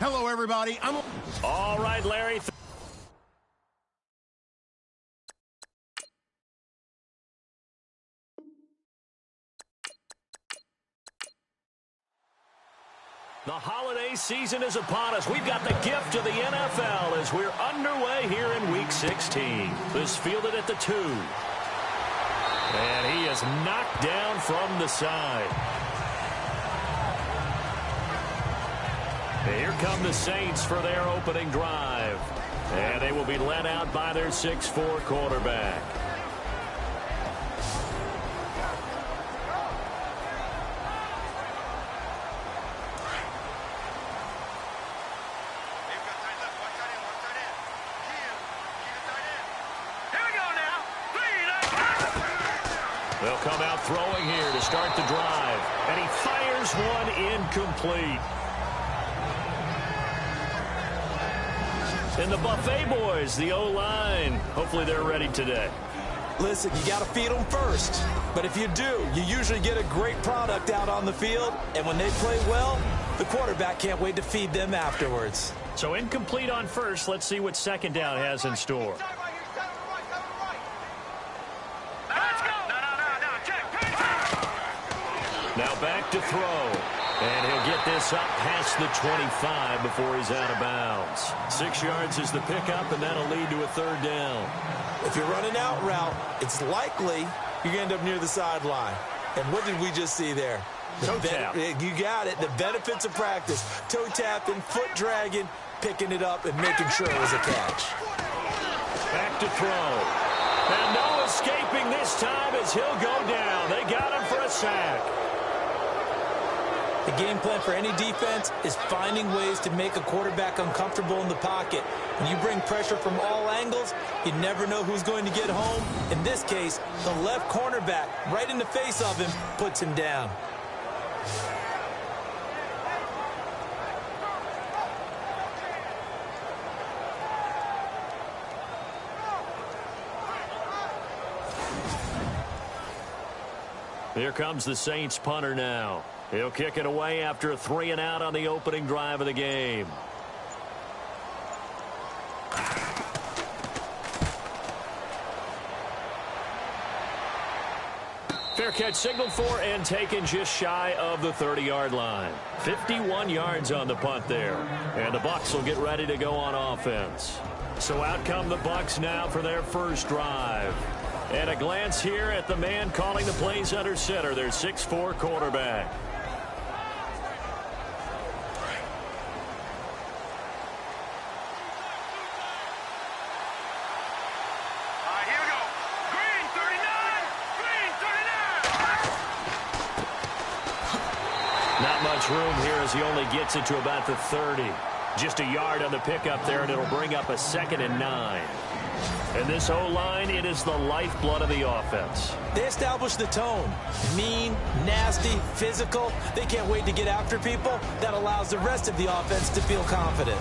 Hello, everybody. All right, Larry. The holiday season is upon us. We've got the gift of the NFL as we're underway here in Week 16. This fielded at the 2. And he is knocked down from the side. And here come the Saints for their opening drive. And they will be led out by their 6'4" quarterback. They'll come out throwing here to start the drive. And he fires one incomplete. And the Buffet boys, the O-line, hopefully they're ready today. Listen, you got to feed them first. But if you do, you usually get a great product out on the field. And when they play well, the quarterback can't wait to feed them afterwards. So incomplete on first. Let's see what second down has in store. Now back to throw. And he'll get this up past the 25 before he's out of bounds. 6 yards is the pickup, and that'll lead to a third down. If you're running out route, it's likely you're going to end up near the sideline. And what did we just see there? Toe tap. You got it. The benefits of practice. Toe tapping, foot dragging, picking it up, and making sure it was a catch. Back to throw. And no escaping this time as he'll go down. They got him for a sack. The game plan for any defense is finding ways to make a quarterback uncomfortable in the pocket. When you bring pressure from all angles, you never know who's going to get home. In this case, the left cornerback, right in the face of him, puts him down. Here comes the Saints punter now. He'll kick it away after a 3-and-out on the opening drive of the game. Fair catch signaled for and taken just shy of the 30-yard line. 51 yards on the punt there. And the Bucs will get ready to go on offense. So out come the Bucs now for their first drive. And a glance here at the man calling the plays under center, their 6'4" quarterback. Not much room here as he only gets it to about the 30. Just a yard on the pickup there, and it'll bring up a 2nd and 9. And this O-line, it is the lifeblood of the offense. They establish the tone. Mean, nasty, physical. They can't wait to get after people. That allows the rest of the offense to feel confident.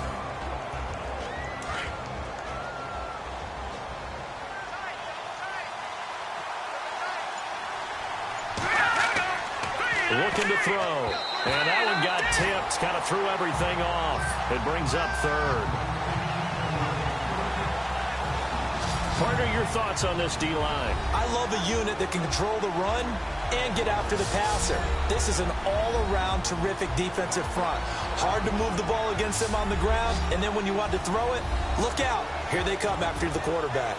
Looking to throw. And that one got tipped. Kind of threw everything off. It brings up third. Partner, your thoughts on this D-line? I love a unit that can control the run and get after the passer. This is an all-around terrific defensive front. Hard to move the ball against them on the ground, and then when you want to throw it, look out. Here they come after the quarterback.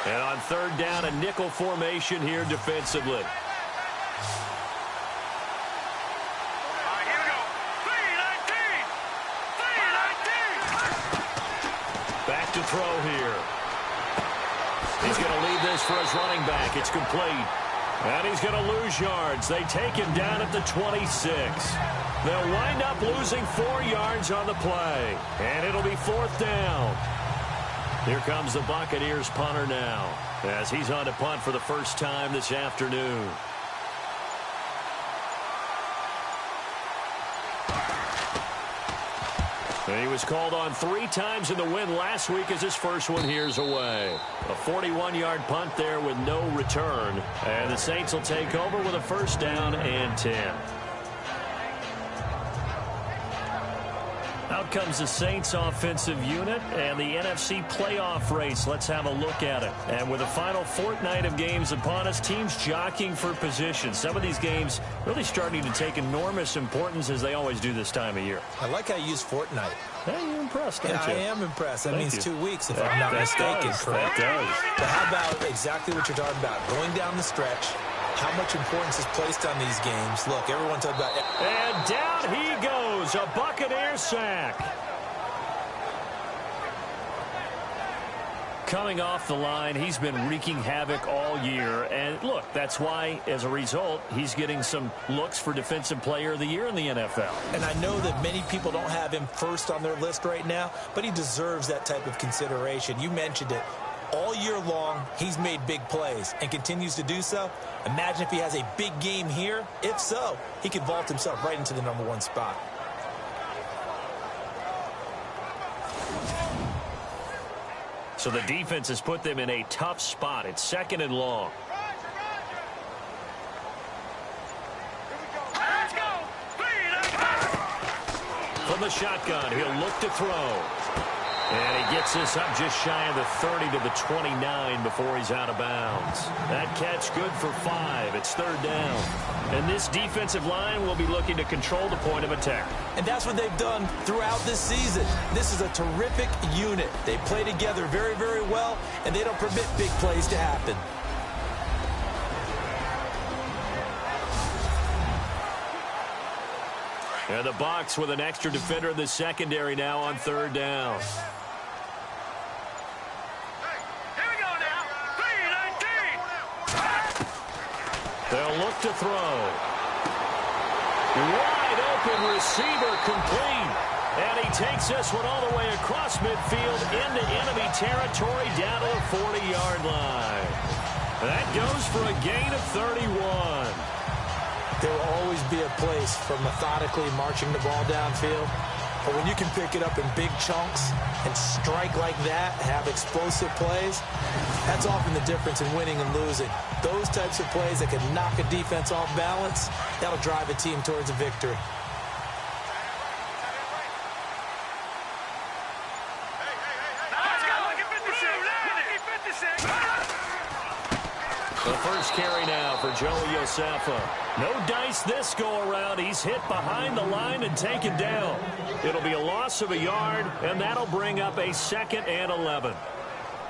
And on third down, a nickel formation here defensively. Back to throw here. He's going to leave this for his running back. It's complete. And he's going to lose yards. They take him down at the 26. They'll wind up losing 4 yards on the play. And it'll be 4th down. Here comes the Buccaneers punter now as he's on to punt for the first time this afternoon. And he was called on 3 times in the win last week as his first one here's away. A 41-yard punt there with no return. And the Saints will take over with a 1st down and 10. Out comes the Saints offensive unit and the NFC playoff race. Let's have a look at it. And with the final fortnight of games upon us, teams jockeying for position. Some of these games really starting to take enormous importance as they always do this time of year. I like how you use fortnight. Hey, you're impressed, aren't you? I am impressed. That means 2 weeks, if Yeah, I'm not that mistaken, does. correct? That does. But how about exactly what you're talking about? Going down the stretch, how much importance is placed on these games. Look, everyone talks about... And down he goes, a Buccaneer sack. Coming off the line, he's been wreaking havoc all year. And look, that's why, as a result, he's getting some looks for Defensive Player of the Year in the NFL. And I know that many people don't have him first on their list right now, but he deserves that type of consideration. You mentioned it. All year long, he's made big plays and continues to do so. Imagine if he has a big game here. If so, he could vault himself right into the #1 spot. So the defense has put them in a tough spot. It's 2nd and long. From the shotgun, he'll look to throw. And he gets this up just shy of the 30 to the 29 before he's out of bounds. That catch good for 5. It's 3rd down. And this defensive line will be looking to control the point of attack. And that's what they've done throughout this season. This is a terrific unit. They play together very, very well, and they don't permit big plays to happen. And the Bucs with an extra defender in the secondary now on 3rd down. They'll look to throw. Wide open receiver complete. And he takes this one all the way across midfield into enemy territory down to the 40-yard line. That goes for a gain of 31. There will always be a place for methodically marching the ball downfield. But when you can pick it up in big chunks and strike like that, have explosive plays, that's often the difference in winning and losing. Those types of plays that can knock a defense off balance, that'll drive a team towards a victory. The first carry now for Joey Josefa. No dice this go-around. He's hit behind the line and taken down. It'll be a loss of a yard, and that'll bring up a 2nd and 11.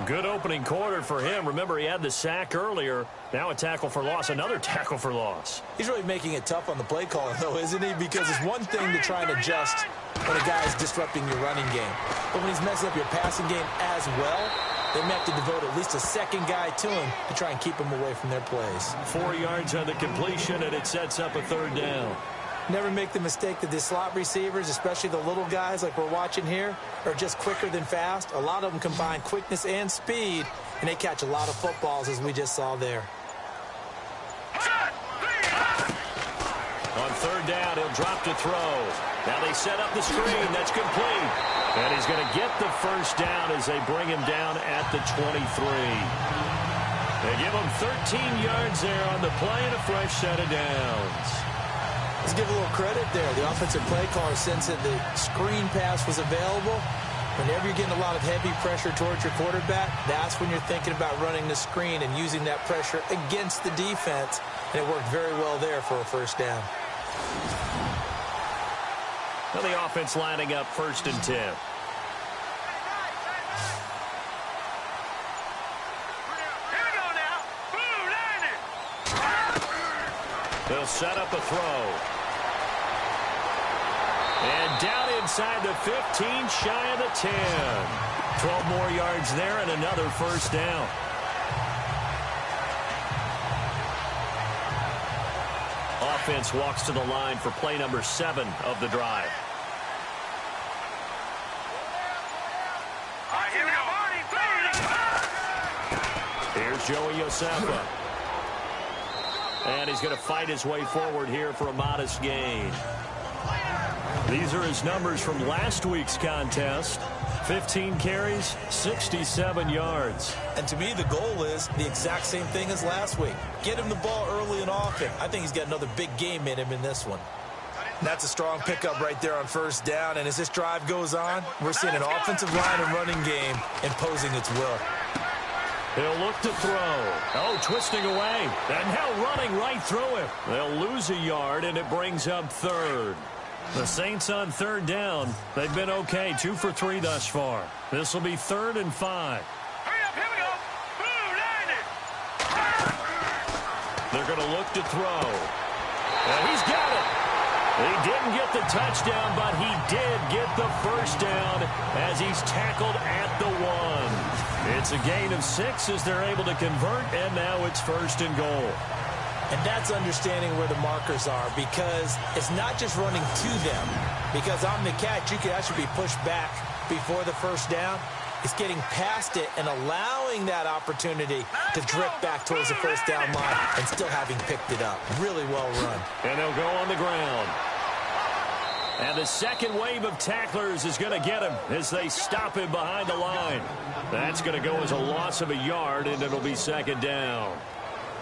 Good opening quarter for him. Remember, he had the sack earlier. Now a tackle for loss, another tackle for loss. He's really making it tough on the play caller, though, isn't he? Because it's one thing to try and adjust when a guy's disrupting your running game. But when he's messing up your passing game as well, they may have to devote at least a second guy to him to try and keep him away from their plays. 4 yards on the completion, and it sets up a 3rd down. Never make the mistake that the slot receivers, especially the little guys like we're watching here, are just quicker than fast. A lot of them combine quickness and speed, and they catch a lot of footballs, as we just saw there. On 3rd down, he'll drop to throw. Now they set up the screen. That's complete. And he's going to get the first down as they bring him down at the 23. They give him 13 yards there on the play and a fresh set of downs. Let's give a little credit there. The offensive play caller sensed that the screen pass was available. Whenever you're getting a lot of heavy pressure towards your quarterback, that's when you're thinking about running the screen and using that pressure against the defense. And it worked very well there for a first down. Now the offense lining up 1st and 10. They'll set up a throw. And down inside the 15, shy of the 10. 12 more yards there and another first down. Offense walks to the line for play number 7 of the drive. Here's Joey Josefa. And he's going to fight his way forward here for a modest gain. These are his numbers from last week's contest. 15 carries, 67 yards. And to me, the goal is the exact same thing as last week. Get him the ball early and often. I think he's got another big game in him in this one. That's a strong pickup right there on first down. And as this drive goes on, we're seeing an offensive line and running game imposing its will. He'll look to throw. Oh, twisting away. And now running right through him. They'll lose a yard, and it brings up third. The Saints on third down. They've been okay, 2 for 3 thus far. This will be 3rd and 5. Hurry up, here we go. They're going to look to throw. And he's got it. He didn't get the touchdown, but he did get the first down as he's tackled at the 1. It's a gain of 6 as they're able to convert, and now it's 1st and goal. And that's understanding where the markers are, because it's not just running to them. Because on the catch, you could actually be pushed back before the first down. It's getting past it and allowing that opportunity to drift back towards the first down line and still having picked it up. Really well run. And they'll go on the ground. And the second wave of tacklers is going to get him as they stop him behind the line. That's going to go as a loss of a yard, and it'll be 2nd down.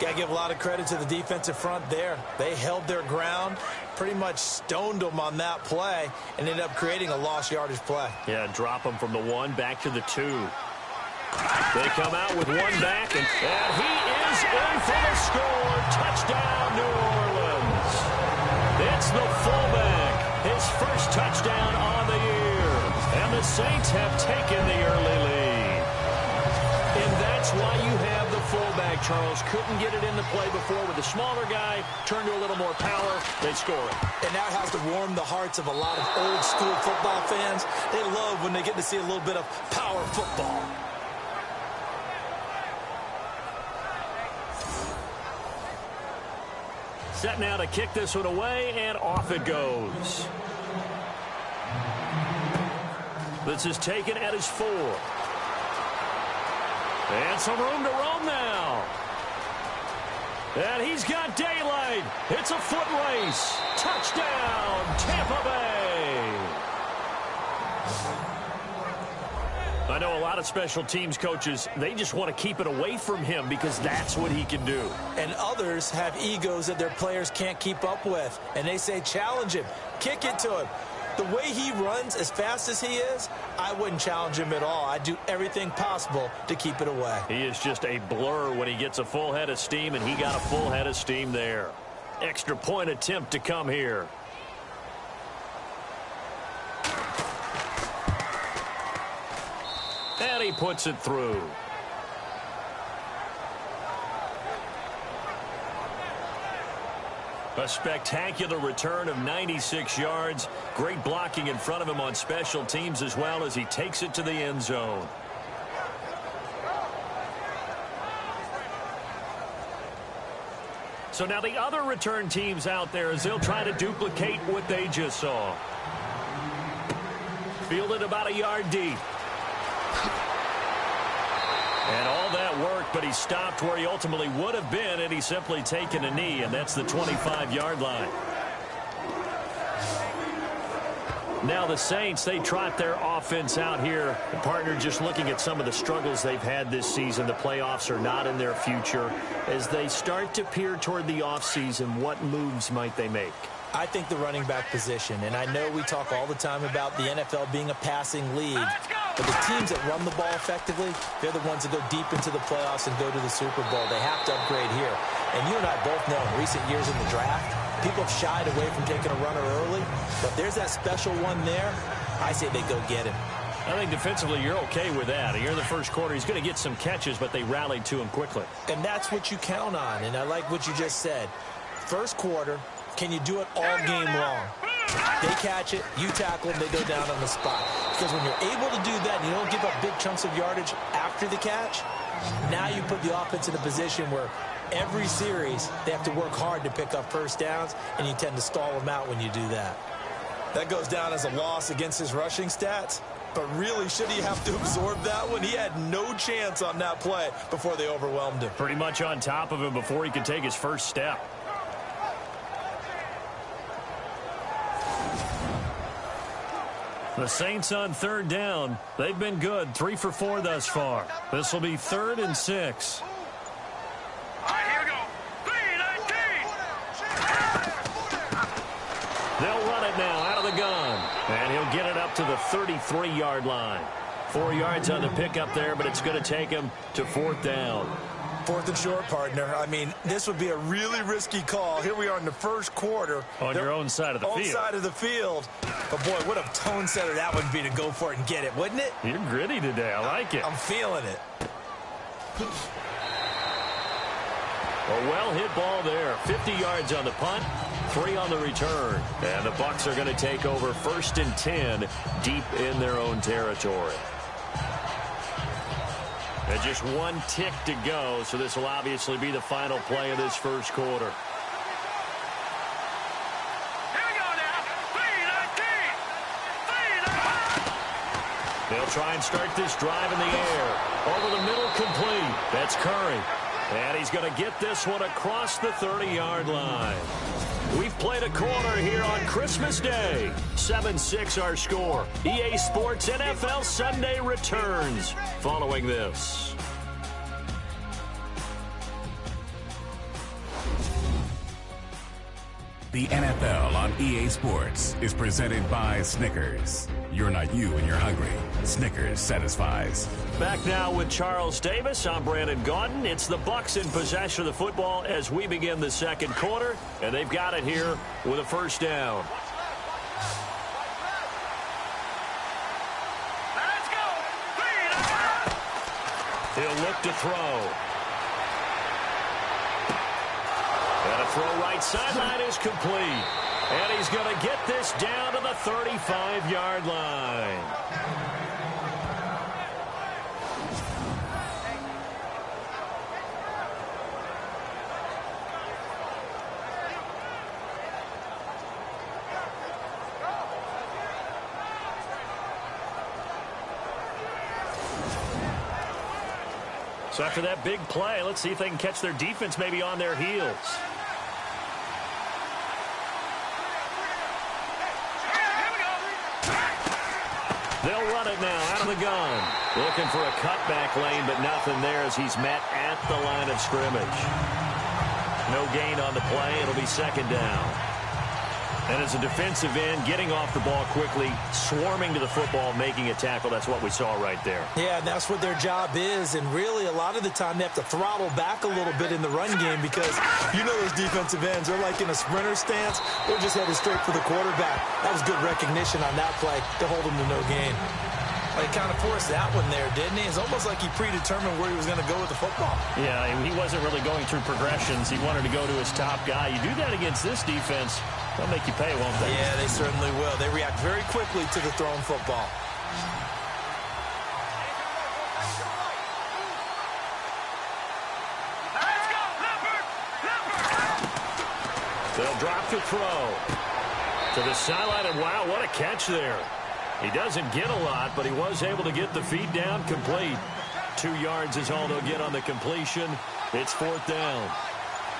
Got to give a lot of credit to the defensive front there. They held their ground, pretty much stoned them on that play, and ended up creating a lost yardage play. Yeah, drop them from the 1 back to the 2. They come out with 1 back, and he is in for the score. Touchdown, New Orleans. It's the fullback, his first touchdown on the year. And the Saints have taken the early lead. And that's why you have the fullback, Charles. Couldn't get it into play before with the smaller guy. Turned to a little more power. They score it. And that has to warm the hearts of a lot of old-school football fans. They love when they get to see a little bit of power football. Set now to kick this one away, and off it goes. This is taken at his 4. And some room to roam now. And he's got daylight. It's a foot race. Touchdown, Tampa Bay. I know a lot of special teams coaches, they just want to keep it away from him because that's what he can do. And others have egos that their players can't keep up with. And they say, challenge him. Kick it to him. The way he runs as fast as he is, I wouldn't challenge him at all. I'd do everything possible to keep it away. He is just a blur when he gets a full head of steam, and he got a full head of steam there. Extra point attempt to come here. And he puts it through. A spectacular return of 96 yards. Great blocking in front of him on special teams as well as he takes it to the end zone. So now the other return teams out there as they'll try to duplicate what they just saw. Fielded about a yard deep. And all that worked, but he stopped where he ultimately would have been had he simply taken a knee, and that's the 25-yard line. Now the Saints, they trot their offense out here. The partner just looking at some of the struggles they've had this season. The playoffs are not in their future. As they start to peer toward the offseason, what moves might they make? I think the running back position, and I know we talk all the time about the NFL being a passing league, but the teams that run the ball effectively, they're the ones that go deep into the playoffs and go to the Super Bowl. They have to upgrade here. And you and I both know in recent years in the draft, people have shied away from taking a runner early, but there's that special one there. I say they go get him. I think defensively you're okay with that. Here in the first quarter, he's going to get some catches, but they rallied to him quickly. And that's what you count on, and I like what you just said. First quarter, can you do it all game long? They catch it, you tackle them, they go down on the spot. Because when you're able to do that and you don't give up big chunks of yardage after the catch, now you put the offense in a position where every series they have to work hard to pick up first downs, and you tend to stall them out when you do that. That goes down as a loss against his rushing stats. But really, should he have to absorb that one? He had no chance on that play before they overwhelmed him. Pretty much on top of him before he could take his first step. The Saints on third down. They've been good. 3 for 4 thus far. This will be 3rd and 6. All right, here we go. 3-19. They'll it now out of the gun. And he'll get it up to the 33-yard line. 4 yards on the pickup there, but it's going to take him to 4th down. 4th and short, partner. I mean, this would be a really risky call. Here we are in the first quarter. On your own side of the field. Own side of the field. But, boy, what a tone setter that would be to go for it and get it, wouldn't it? You're gritty today. I like it. I'm feeling it. A well-hit ball there. 50 yards on the punt, 3 on the return. And the Bucs are going to take over 1st and 10 deep in their own territory. And just 1 tick to go, so this will obviously be the final play of this first quarter. Here we go now. 3-19. They'll try and start this drive in the air. Over the middle, complete. That's Curry. And he's going to get this one across the 30-yard line. We've played a quarter here on Christmas Day. 7-6 our score. EA Sports NFL Sunday returns following this. The NFL on EA Sports is presented by Snickers. You're not you when you're hungry. Snickers satisfies. Back now with Charles Davis. I'm Brandon Gaudin. It's the Bucs in possession of the football as we begin the second quarter, and they've got it here with a first down. Let's go. 3-19. He'll look to throw. And a throw right sideline is complete. And he's going to get this down to the 35-yard line. So after that big play, let's see if they can catch their defense maybe on their heels. They'll run it now out of the gun. Looking for a cutback lane, but nothing there as he's met at the line of scrimmage. No gain on the play. It'll be second down. And as a defensive end, getting off the ball quickly, swarming to the football, making a tackle. That's what we saw right there. Yeah, and that's what their job is. And really, a lot of the time, they have to throttle back a little bit in the run game because you know those defensive ends, they're like in a sprinter stance. They're just headed straight for the quarterback. That was good recognition on that play to hold them to no gain. Well, he kind of forced that one there, didn't he? It's almost like he predetermined where he was going to go with the football. Yeah, he wasn't really going through progressions. He wanted to go to his top guy. You do that against this defense, they'll make you pay, won't they? Yeah, they certainly will. They react very quickly to the thrown football. Let's go. Leopard. They'll drop to throw. To the sideline, and wow, what a catch there. He doesn't get a lot, but he was able to get the feed down complete. 2 yards is all they'll get on the completion. It's 4th down.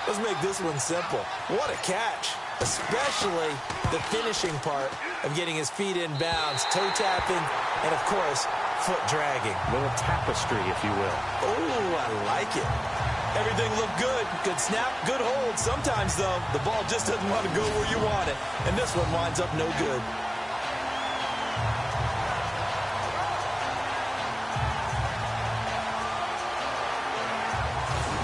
Let's make this one simple. What a catch, especially the finishing part of getting his feet in bounds, toe tapping, and, of course, foot dragging. A little tapestry, if you will. Oh, I like it. Everything looked good. Good snap, good hold. Sometimes, though, the ball just doesn't want to go where you want it, and this one winds up no good.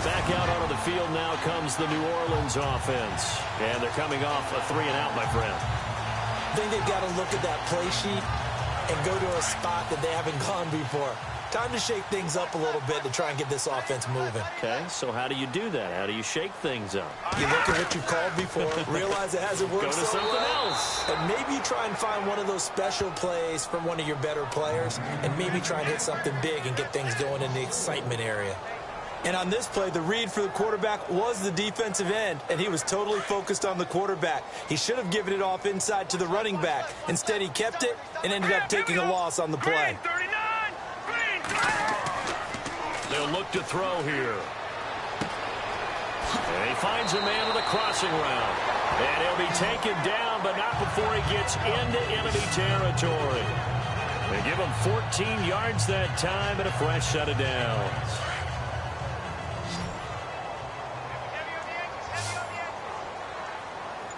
Back out onto the field now comes the New Orleans offense. And thee coming off a 3-and-out, my friend. I think they've got to look at that play sheet and go to a spot that they haven't gone before. Time to shake things up a little bit to try and get this offense moving. Okay, so how do you do that? How do you shake things up? You look at what you've called before, realize it hasn't worked Go to so something well, else. and maybe you try and find one of those special plays from one of your better players, and maybe try and hit something big and get things going in the excitement area. And on this play, the read for the quarterback was the defensive end, and he was totally focused on the quarterback. He should have given it off inside to the running back. Instead, he kept it and ended up taking a loss on the play. 39. They'll look to throw here. And he finds a man with a crossing route. And he'll be taken down, but not before he gets into enemy territory. They give him 14 yards that time and a fresh set of downs.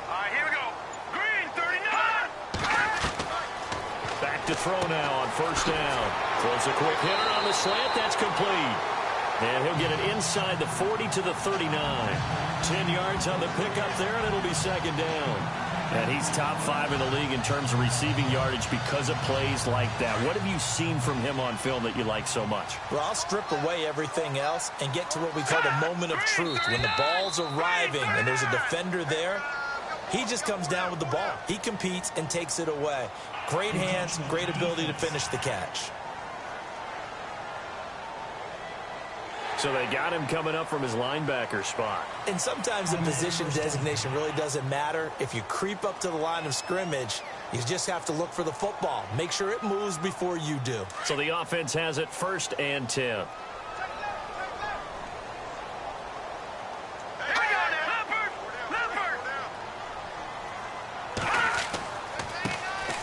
All right, here we go. Green, 39. back to throw now on first down. Throws a quick hitter on the slant. That's complete. And he'll get it inside the 40 to the 39. 10 yards on the pickup there, and it'll be second down. And he's top 5 in the league in terms of receiving yardage because of plays like that. What have you seen from him on film that you like so much? Well, I'll strip away everything else and get to what we call the moment of truth. When the ball's arriving and there's a defender there, he just comes down with the ball. He competes and takes it away. Great hands, great ability to finish the catch. So they got him coming up from his linebacker spot. And sometimes the position designation really doesn't matter. If you creep up to the line of scrimmage, you just have to look for the football. Make sure it moves before you do. So the offense has it 1st and 10.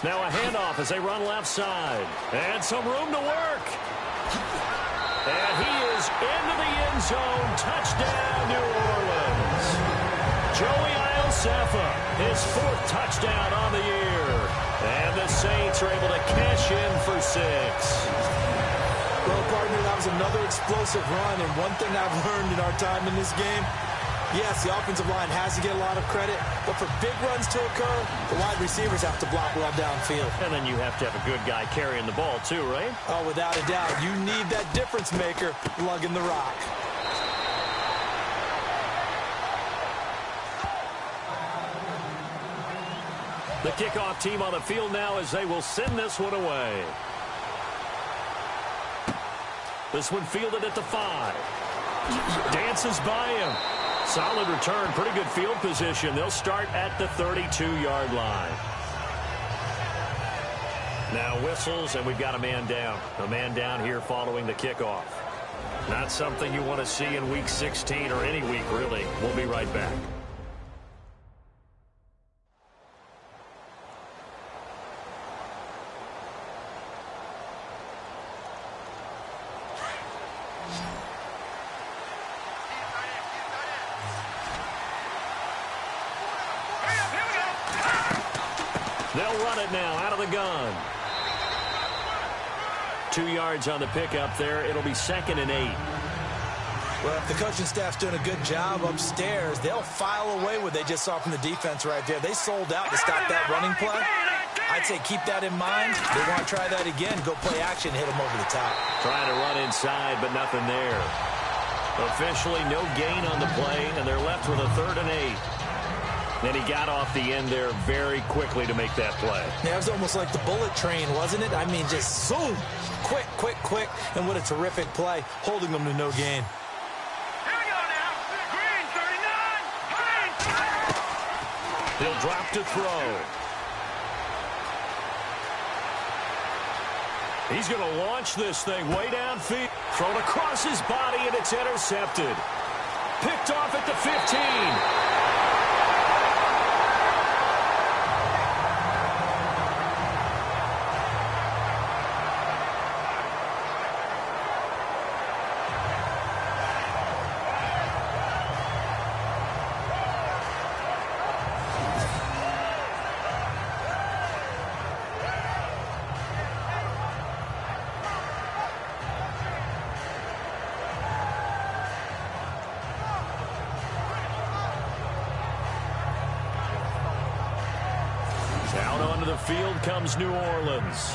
Now a handoff as they run left side. And some room to work. And he is into the end zone. Touchdown, New Orleans. Joey Iosefa, his 4th touchdown on the year. And the Saints are able to cash in for 6. Well, partner, that was another explosive run. And one thing I've learned in our time in this game, yes, the offensive line has to get a lot of credit, but for big runs to occur, the wide receivers have to block well downfield. And then you have to have a good guy carrying the ball too, right? Oh, without a doubt. You need that difference maker lugging the rock. The kickoff team on the field now as they will send this one away. This one fielded at the 5. Dances by him. Solid return, pretty good field position. They'll start at the 32-yard line. Now whistles, and we've got a man down. A man down here following the kickoff. Not something you want to see in Week 16 or any week, really. We'll be right back. They'll run it now out of the gun. 2 yards on the pickup there. It'll be 2nd and 8. Well, if the coaching staff's doing a good job upstairs, they'll file away what they just saw from the defense right there. They sold out to stop that running play. I'd say keep that in mind. They want to try that again. Go play action, hit them over the top. Trying to run inside, but nothing there. Officially no gain on the play, and they're left with a 3rd and 8. Then he got off the end there very quickly to make that play. Yeah, it was almost like the bullet train, wasn't it? I mean, just zoom. Quick, quick, quick. And what a terrific play, holding them to no gain. Here we go now. Green, 39. Green. He'll drop to throw. He's going to launch this thing way downfield. Thrown across his body, and it's intercepted. Picked off at the 15. Out onto the field comes New Orleans.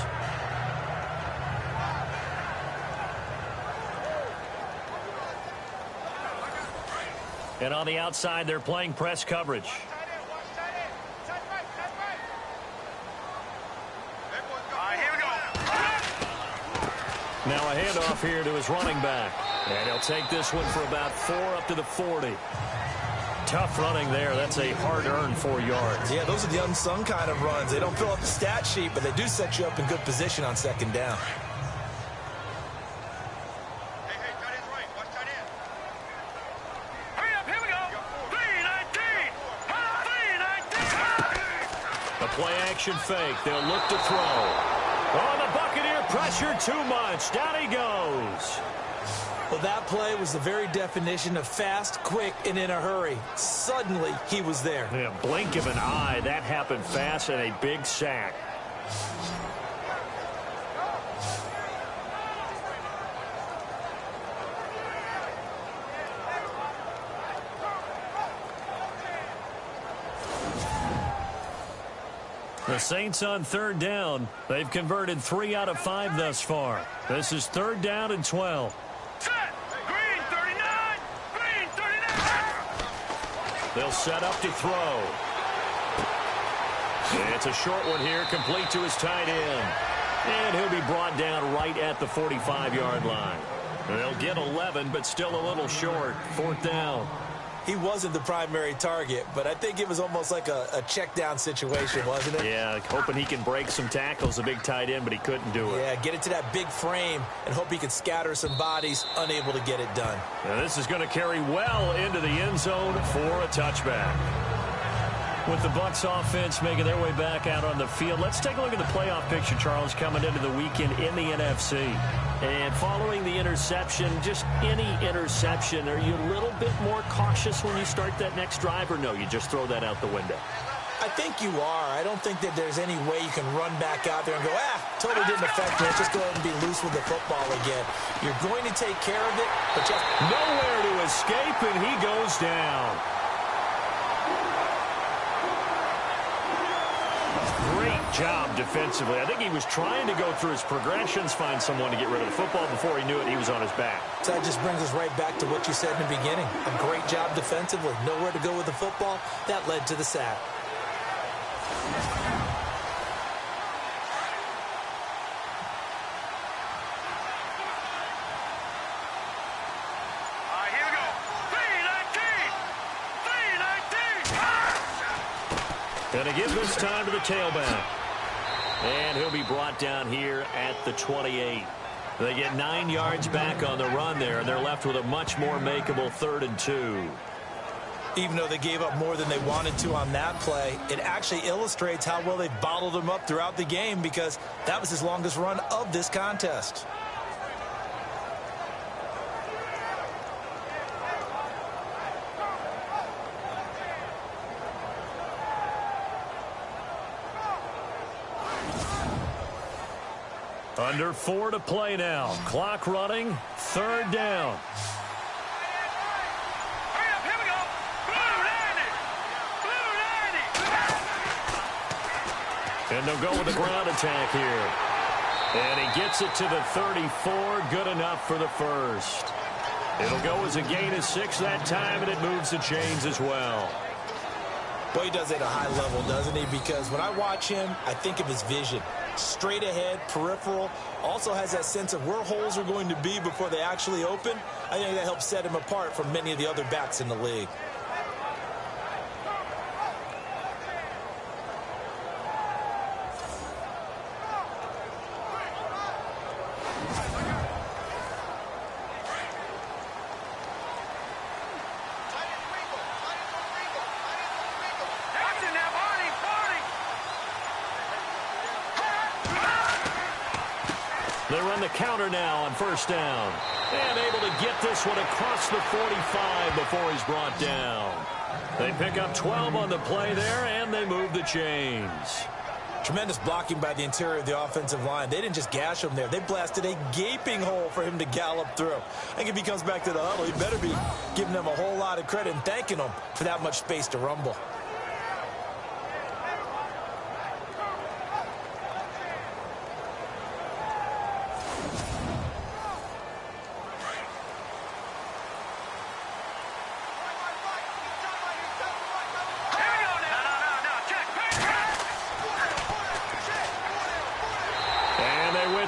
And on the outside, they're playing press coverage. Now a handoff here to his running back. And he'll take this one for about 4 up to the 40. Tough running there. That's a hard-earned 4 yards. Yeah, those are the unsung kind of runs. They don't fill up the stat sheet, but they do set you up in good position on 2nd down. Hey, tight end's right. Watch tight end. Hurry up, here we go. 3-19. 3-19. A play-action fake. They'll look to throw. Oh, the Buccaneer pressure too much. Down he goes. Well, that play was the very definition of fast, quick, and in a hurry. Suddenly, he was there. Yeah, blink of an eye. That happened fast and a big sack. The Saints on third down. They've converted 3 out of 5 thus far. This is 3rd down and 12. Set. Green 39. Green 39. They'll set up to throw. It's a short one here, complete to his tight end. And he'll be brought down right at the 45-yard line. They'll get 11, but still a little short. 4th down. He wasn't the primary target, but I think it was almost like a check down situation, wasn't it? Yeah, hoping he can break some tackles, a big tight end, but he couldn't do it. Yeah, get it to that big frame and hope he could scatter some bodies, unable to get it done. Now this is going to carry well into the end zone for a touchback. With the Bucs offense making their way back out on the field, let's take a look at the playoff picture, Charles, coming into the weekend in the NFC. And following the interception, just any interception, are you a little bit more cautious when you start that next drive, or no, you just throw that out the window? I think you are. I don't think that there's any way you can run back out there and go, totally didn't affect me. Let's just go ahead and be loose with the football again. You're going to take care of it, but just nowhere to escape, and he goes down. Great job defensively. I think he was trying to go through his progressions, find someone to get rid of the football. Before he knew it, he was on his back. So that just brings us right back to what you said in the beginning. A great job defensively. Nowhere to go with the football. That led to the sack. Here we go. 3-19. 3-19. Going to give this time to the tailback. And he'll be brought down here at the 28. They get 9 yards back on the run there, and they're left with a much more makeable 3rd and 2. Even though they gave up more than they wanted to on that play, it actually illustrates how well they bottled him up throughout the game, because that was his longest run of this contest. Under 4 to play now. Clock running. 3rd down. Hurry up, here we go. Blue 90. Blue 90. And they'll go with the ground attack here. And he gets it to the 34. Good enough for the first. It'll go as a gain of 6 that time, and it moves the chains as well. Boy, he does it at a high level, doesn't he? Because when I watch him, I think of his vision. Straight ahead, peripheral, also has that sense of where holes are going to be before they actually open. I think that helps set him apart from many of the other backs in the league. They run the counter now on 1st down. And able to get this one across the 45 before he's brought down. They pick up 12 on the play there, and they move the chains. Tremendous blocking by the interior of the offensive line. They didn't just gash him there. They blasted a gaping hole for him to gallop through. I think if he comes back to the huddle, he better be giving them a whole lot of credit and thanking them for that much space to rumble.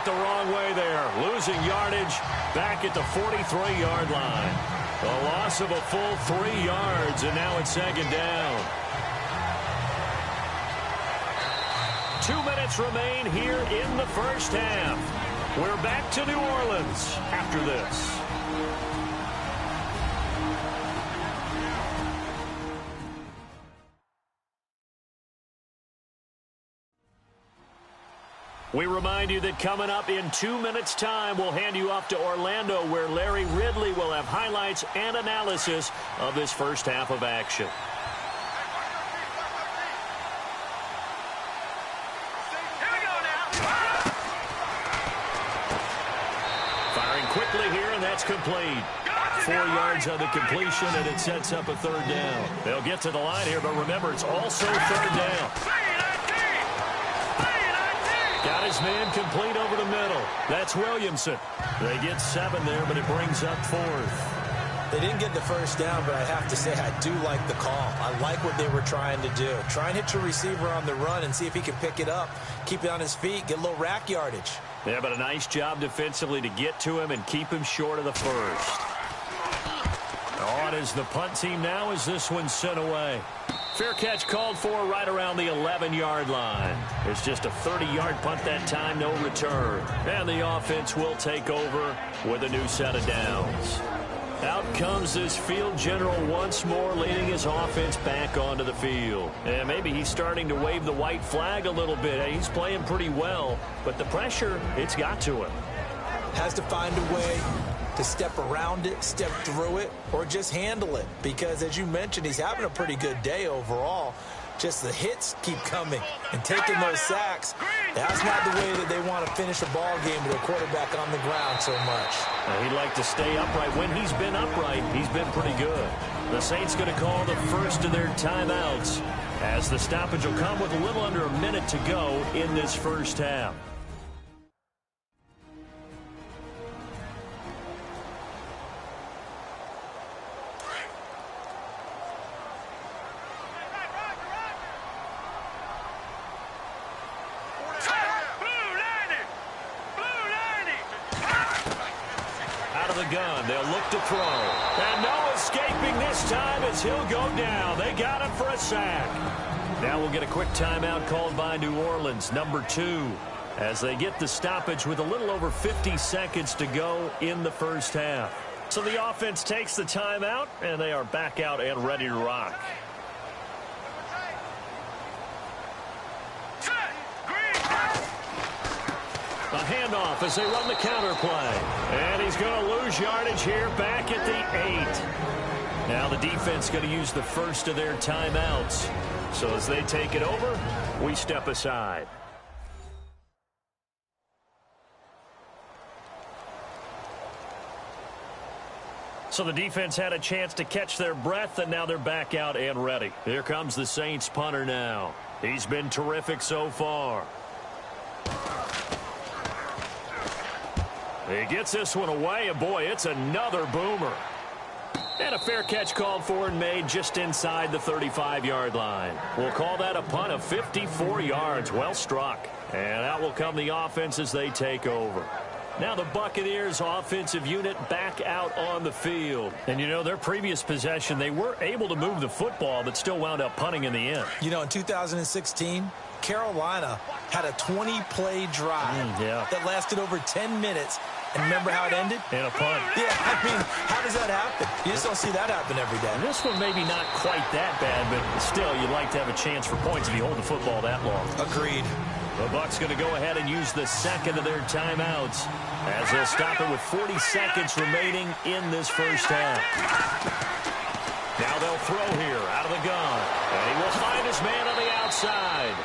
The wrong way there, losing yardage back at the 43-yard line. A loss of a full 3 yards, and now it's 2nd down. 2 minutes remain here in the first half. We're back to New Orleans after this. We remind you that coming up in 2 minutes' time, we'll hand you off to Orlando, where Larry Ridley will have highlights and analysis of this first half of action. Here we go now. Firing quickly here, and that's complete. 4 yards on the completion, and it sets up a 3rd down. They'll get to the line here, but remember, it's also 3rd down. 3-19. his man complete over the middle. That's Williamson. They get 7 there, but it brings up 4th. They didn't get the first down, but I have to say I do like the call. I like what they were trying to do. Try and hit your receiver on the run and see if he can pick it up, keep it on his feet, get a little rack yardage. Yeah, but a nice job defensively to get to him and keep him short of the first. On is the punt team now as this one's sent away. Fair catch called for right around the 11-yard line. It's just a 30-yard punt that time, no return. And the offense will take over with a new set of downs. Out comes this field general once more, leading his offense back onto the field. And maybe he's starting to wave the white flag a little bit. He's playing pretty well, but the pressure, it's got to him. Has to find a way to step around it, step through it, or just handle it. Because, as you mentioned, he's having a pretty good day overall. Just the hits keep coming and taking those sacks. That's not the way that they want to finish a ball game with a quarterback on the ground so much. He'd like to stay upright. When he's been upright, he's been pretty good. The Saints going to call the first of their timeouts as the stoppage will come with a little under a minute to go in this first half. Gun. They'll look to throw. And no escaping this time as he'll go down. They got him for a sack. Now we'll get a quick timeout called by New Orleans, number 2, as they get the stoppage with a little over 50 seconds to go in the first half. So the offense takes the timeout, and they are back out and ready to rock. A handoff as they run the counter play. And he's going to lose yardage here back at the 8. Now the defense going to use the first of their timeouts. So as they take it over, we step aside. So the defense had a chance to catch their breath, and now they're back out and ready. Here comes the Saints punter now. He's been terrific so far. He gets this one away, and boy, it's another boomer. And a fair catch called for and made just inside the 35-yard line. We'll call that a punt of 54 yards. Well struck. And out will come the offense as they take over. Now the Buccaneers offensive unit back out on the field. And, you know, their previous possession, they were able to move the football, but still wound up punting in the end. You know, in 2016, Carolina had a 20-play drive that lasted over 10 minutes. And remember how it ended? In a punt. Yeah, I mean, how does that happen? You just don't see that happen every day. And this one maybe not quite that bad, but still, you'd like to have a chance for points if you hold the football that long. Agreed. The Bucs going to go ahead and use the second of their timeouts as they'll stop it with 40 seconds remaining in this first half. Now they'll throw here out of the gun. And he will find his man on the outside.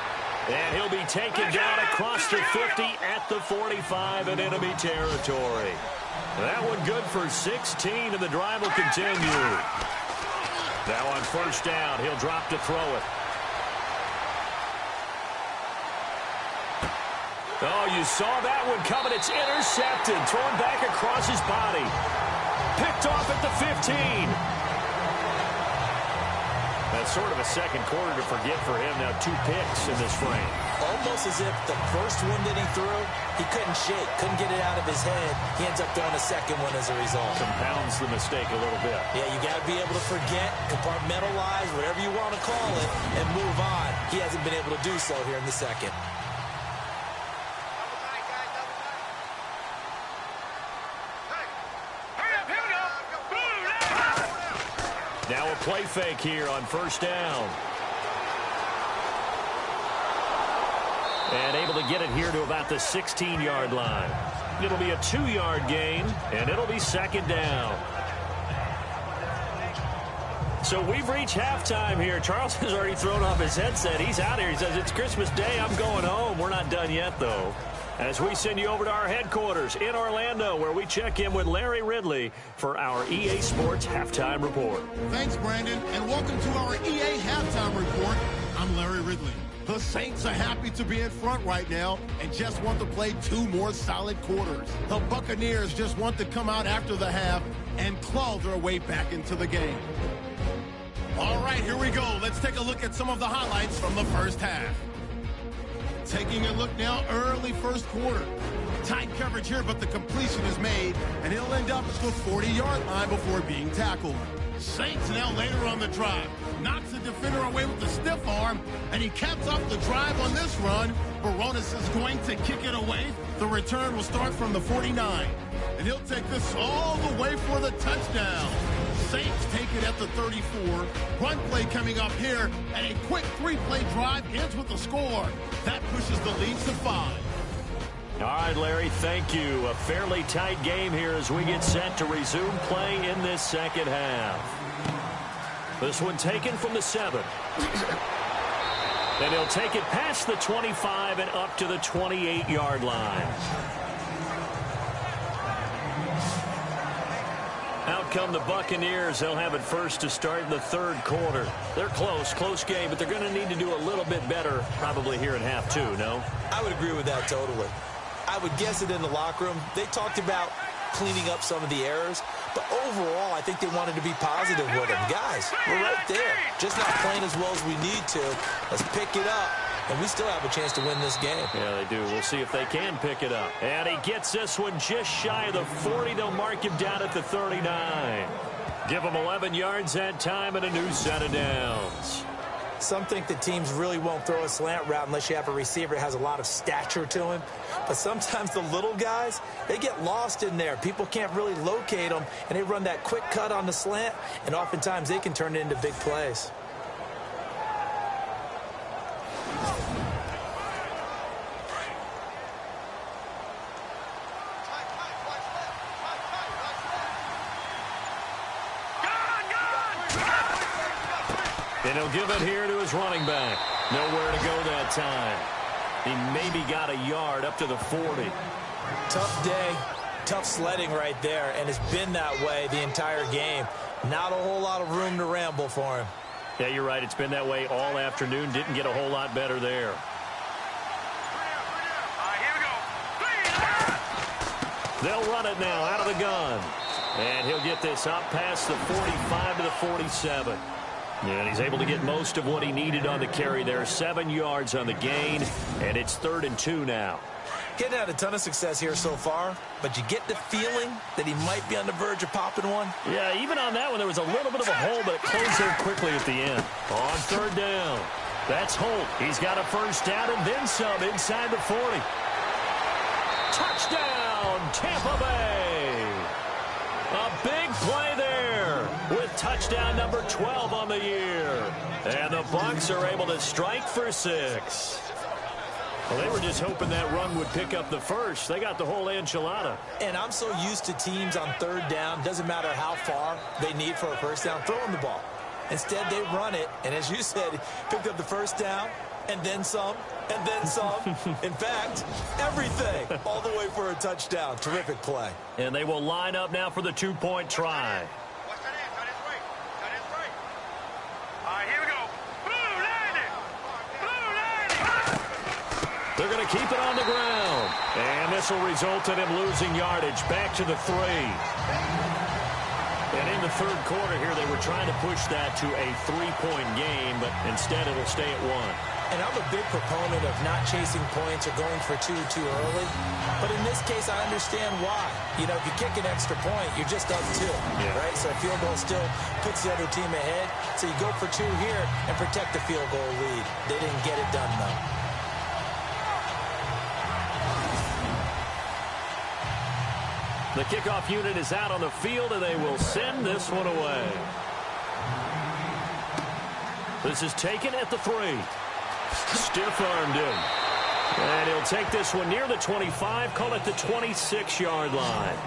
And he'll be taken down across the 50 at the 45 in enemy territory. That one good for 16, and the drive will continue. Now on first down, he'll drop to throw it. Oh, you saw that one coming. It's intercepted. Thrown back across his body. Picked off at the 15. That's sort of a second quarter to forget for him. Now 2 picks in this frame. Almost as if the first one that he threw, he couldn't shake, couldn't get it out of his head. He ends up throwing a second one as a result. Compounds the mistake a little bit. Yeah, you got to be able to forget, compartmentalize, whatever you want to call it, and move on. He hasn't been able to do so here in the second. Now a play fake here on first down. And able to get it here to about the 16-yard line. It'll be a 2-yard gain, and it'll be second down. So we've reached halftime here. Charles has already thrown off his headset. He's out here. He says, it's Christmas Day. I'm going home. We're not done yet, though. As we send you over to our headquarters in Orlando, where we check in with Larry Ridley for our EA Sports Halftime Report. Thanks, Brandon, and welcome to our EA Halftime Report. I'm Larry Ridley. The Saints are happy to be in front right now and just want to play 2 more solid quarters. The Buccaneers just want to come out after the half and claw their way back into the game. All right, here we go. Let's take a look at some of the highlights from the first half. Taking a look now, early first quarter. Tight coverage here, but the completion is made, and he'll end up at the 40-yard line before being tackled. Saints now later on the drive. Knocks the defender away with the stiff arm, and he caps off the drive on this run. Baronis is going to kick it away. The return will start from the 49, and he'll take this all the way for the touchdown. Saints take it at the 34. Run play coming up here, and a quick 3-play drive ends with a score. That pushes the lead to 5. All right, Larry, thank you. A fairly tight game here as we get set to resume play in this second half. This one taken from the 7. And he'll take it past the 25 and up to the 28-yard line. Out come the Buccaneers. They'll have it first to start in the third quarter. They're close game, but they're going to need to do a little bit better probably here in half 2, no? I would agree with that totally. I would guess it in the locker room. They talked about cleaning up some of the errors, but overall, I think they wanted to be positive with them. Guys, we're right there. Just not playing as well as we need to. Let's pick it up, and we still have a chance to win this game. Yeah, they do. We'll see if they can pick it up. And he gets this one just shy of the 40. They'll mark him down at the 39. Give him 11 yards that time and a new set of downs. Some think that teams really won't throw a slant route unless you have a receiver that has a lot of stature to him. But sometimes the little guys, they get lost in there. People can't really locate them, and they run that quick cut on the slant, and oftentimes they can turn it into big plays. And he'll give it here to his running back. Nowhere to go that time. He maybe got a yard up to the 40. Tough day, tough sledding right there, and it's been that way the entire game. Not a whole lot of room to ramble for him. Yeah, you're right. It's been that way all afternoon. Didn't get a whole lot better there. Here we go. They'll run it now out of the gun. And he'll get this up past the 45 to the 47. And he's able to get most of what he needed on the carry there. 7 yards on the gain, and it's 3rd and 2 now. Getting had a ton of success here so far, but you get the feeling that he might be on the verge of popping one. Yeah, even on that one, there was a little bit of a hole, but it closed there quickly at the end. On 3rd down, that's Holt. He's got a first down and then some inside the 40. Touchdown, Tampa Bay. A big play there with touchdown number 12 on the year. And the Bucs are able to strike for 6. Well, they were just hoping that run would pick up the first. They got the whole enchilada. And I'm so used to teams on 3rd down, doesn't matter how far they need for a first down, throwing the ball. Instead, they run it, and as you said, picked up the first down, and then some, and then some. In fact, everything, all the way for a touchdown. Terrific play. And they will line up now for the 2-point try. Watch that in. That is right. That is right. Here we go. Blue landing. Blue landing. They're going to keep it on the ground. And this will result in him losing yardage back to the 3. And in the 3rd quarter here, they were trying to push that to a 3-point game, but instead it'll stay at 1. And I'm a big proponent of not chasing points or going for 2 too early. But in this case, I understand why. You know, if you kick an extra point, you're just up 2, right? So a field goal still puts the other team ahead. So you go for 2 here and protect the field goal lead. They didn't get it done, though. The kickoff unit is out on the field, and they will send this one away. This is taken at the 3. Stiff-armed him. And he'll take this one near the 25, call it the 26-yard line.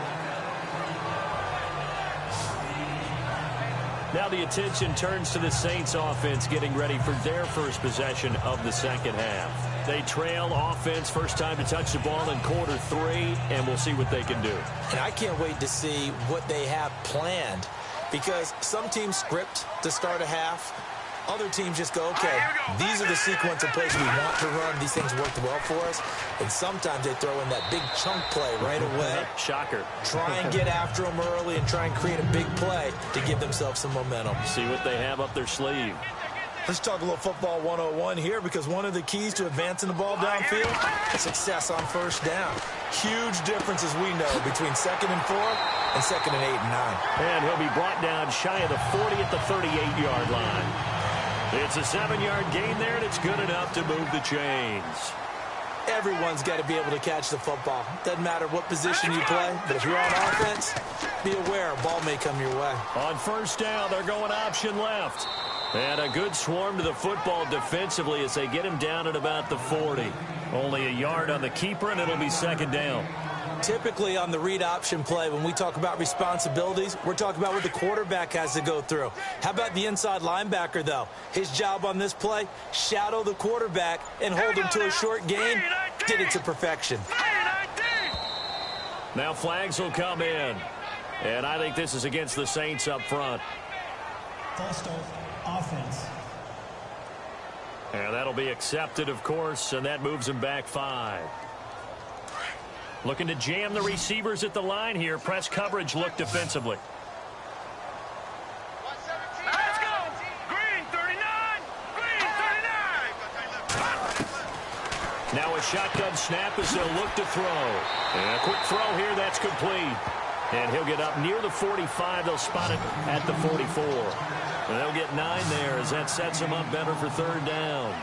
Now the attention turns to the Saints offense getting ready for their first possession of the second half. They trail offense, first time to touch the ball in quarter 3, and we'll see what they can do. And I can't wait to see what they have planned, because some teams script to start a half, Other teams just go, okay, these are the sequence of plays we want to run. These things worked well for us. And sometimes they throw in that big chunk play right away. Shocker. Try and get after them early and try and create a big play to give themselves some momentum. See what they have up their sleeve. Let's talk a little football 101 here, because one of the keys to advancing the ball downfield is success on first down. Huge difference, as we know, between 2nd and 4 and 2nd and 8 and 9. And he'll be brought down shy of the 40 at the 38-yard line. It's a 7-yard gain there, and it's good enough to move the chains. Everyone's got to be able to catch the football. Doesn't matter what position you play, but if you're on offense, be aware a ball may come your way. On first down, they're going option left. And a good swarm to the football defensively as they get him down at about the 40. Only a yard on the keeper, and it'll be 2nd down. Typically on the read option play, when we talk about responsibilities, we're talking about what the quarterback has to go through. How about the inside linebacker, though? His job on this play, shadow the quarterback and hold him to a short gain. Did it to perfection. Now flags will come in. And I think this is against the Saints up front. False start, offense. And that'll be accepted, of course, and that moves him back 5. Looking to jam the receivers at the line here. Press coverage look defensively. Let's go! Green 39! Green 39! Now a shotgun snap as they'll look to throw. And a quick throw here, that's complete. And he'll get up near the 45. They'll spot it at the 44. And they'll get 9 there as that sets them up better for 3rd down.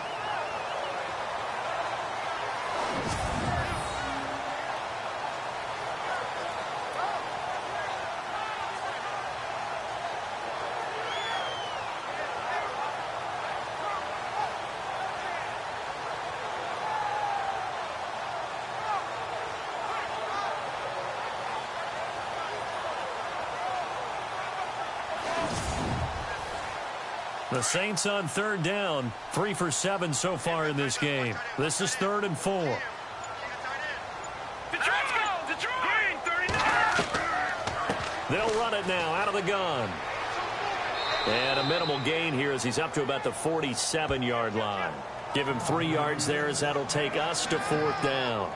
The Saints on 3rd down, 3 for 7 so far in this game. This is 3rd and 4. They'll run it now out of the gun. And a minimal gain here as he's up to about the 47-yard line. Give him 3 yards there as that'll take us to 4th down.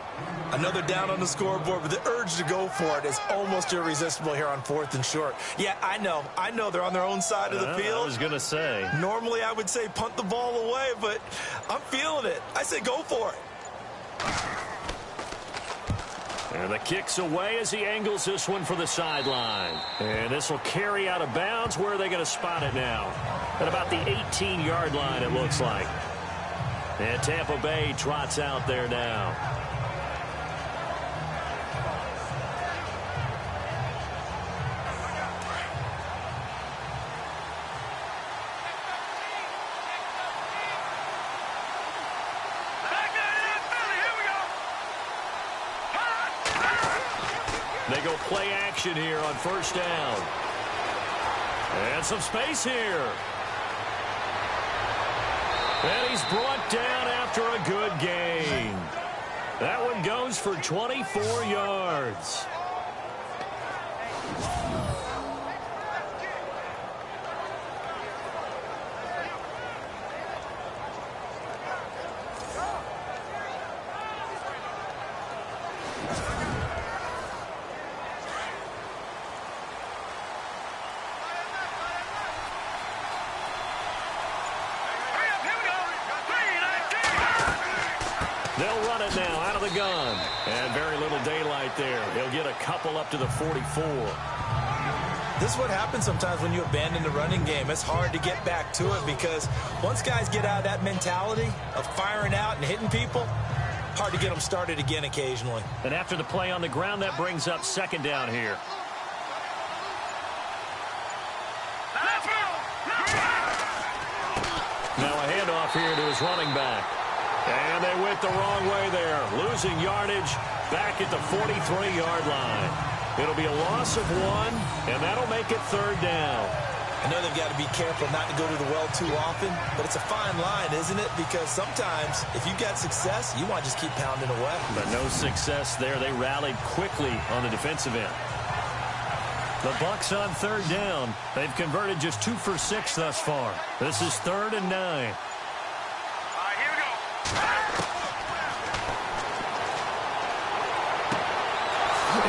Another down on the scoreboard, but the urge to go for it is almost irresistible here on 4th and short. Yeah, I know they're on their own side of the field. I was going to say. Normally I would say punt the ball away, but I'm feeling it. I say go for it. And the kick's away as he angles this one for the sideline. And this will carry out of bounds. Where are they going to spot it now? At about the 18-yard line, it looks like. And Tampa Bay trots out there now. They go play action here on 1st down. And some space here. And he's brought down after a good gain. That one goes for 24 yards. They'll run it now out of the gun. And very little daylight there. They'll get a couple up to the 44. This is what happens sometimes when you abandon the running game. It's hard to get back to it because once guys get out of that mentality of firing out and hitting people, hard to get them started again occasionally. And after the play on the ground, that brings up 2nd down here. Now a handoff here to his running back. And they went the wrong way there. Losing yardage back at the 43-yard line. It'll be a loss of 1, and that'll make it 3rd down. I know they've got to be careful not to go to the well too often, but it's a fine line, isn't it? Because sometimes if you've got success, you want to just keep pounding away. But no success there. They rallied quickly on the defensive end. The Bucs on third down. They've converted just 2 for 6 thus far. This is 3rd and 9. Here we go.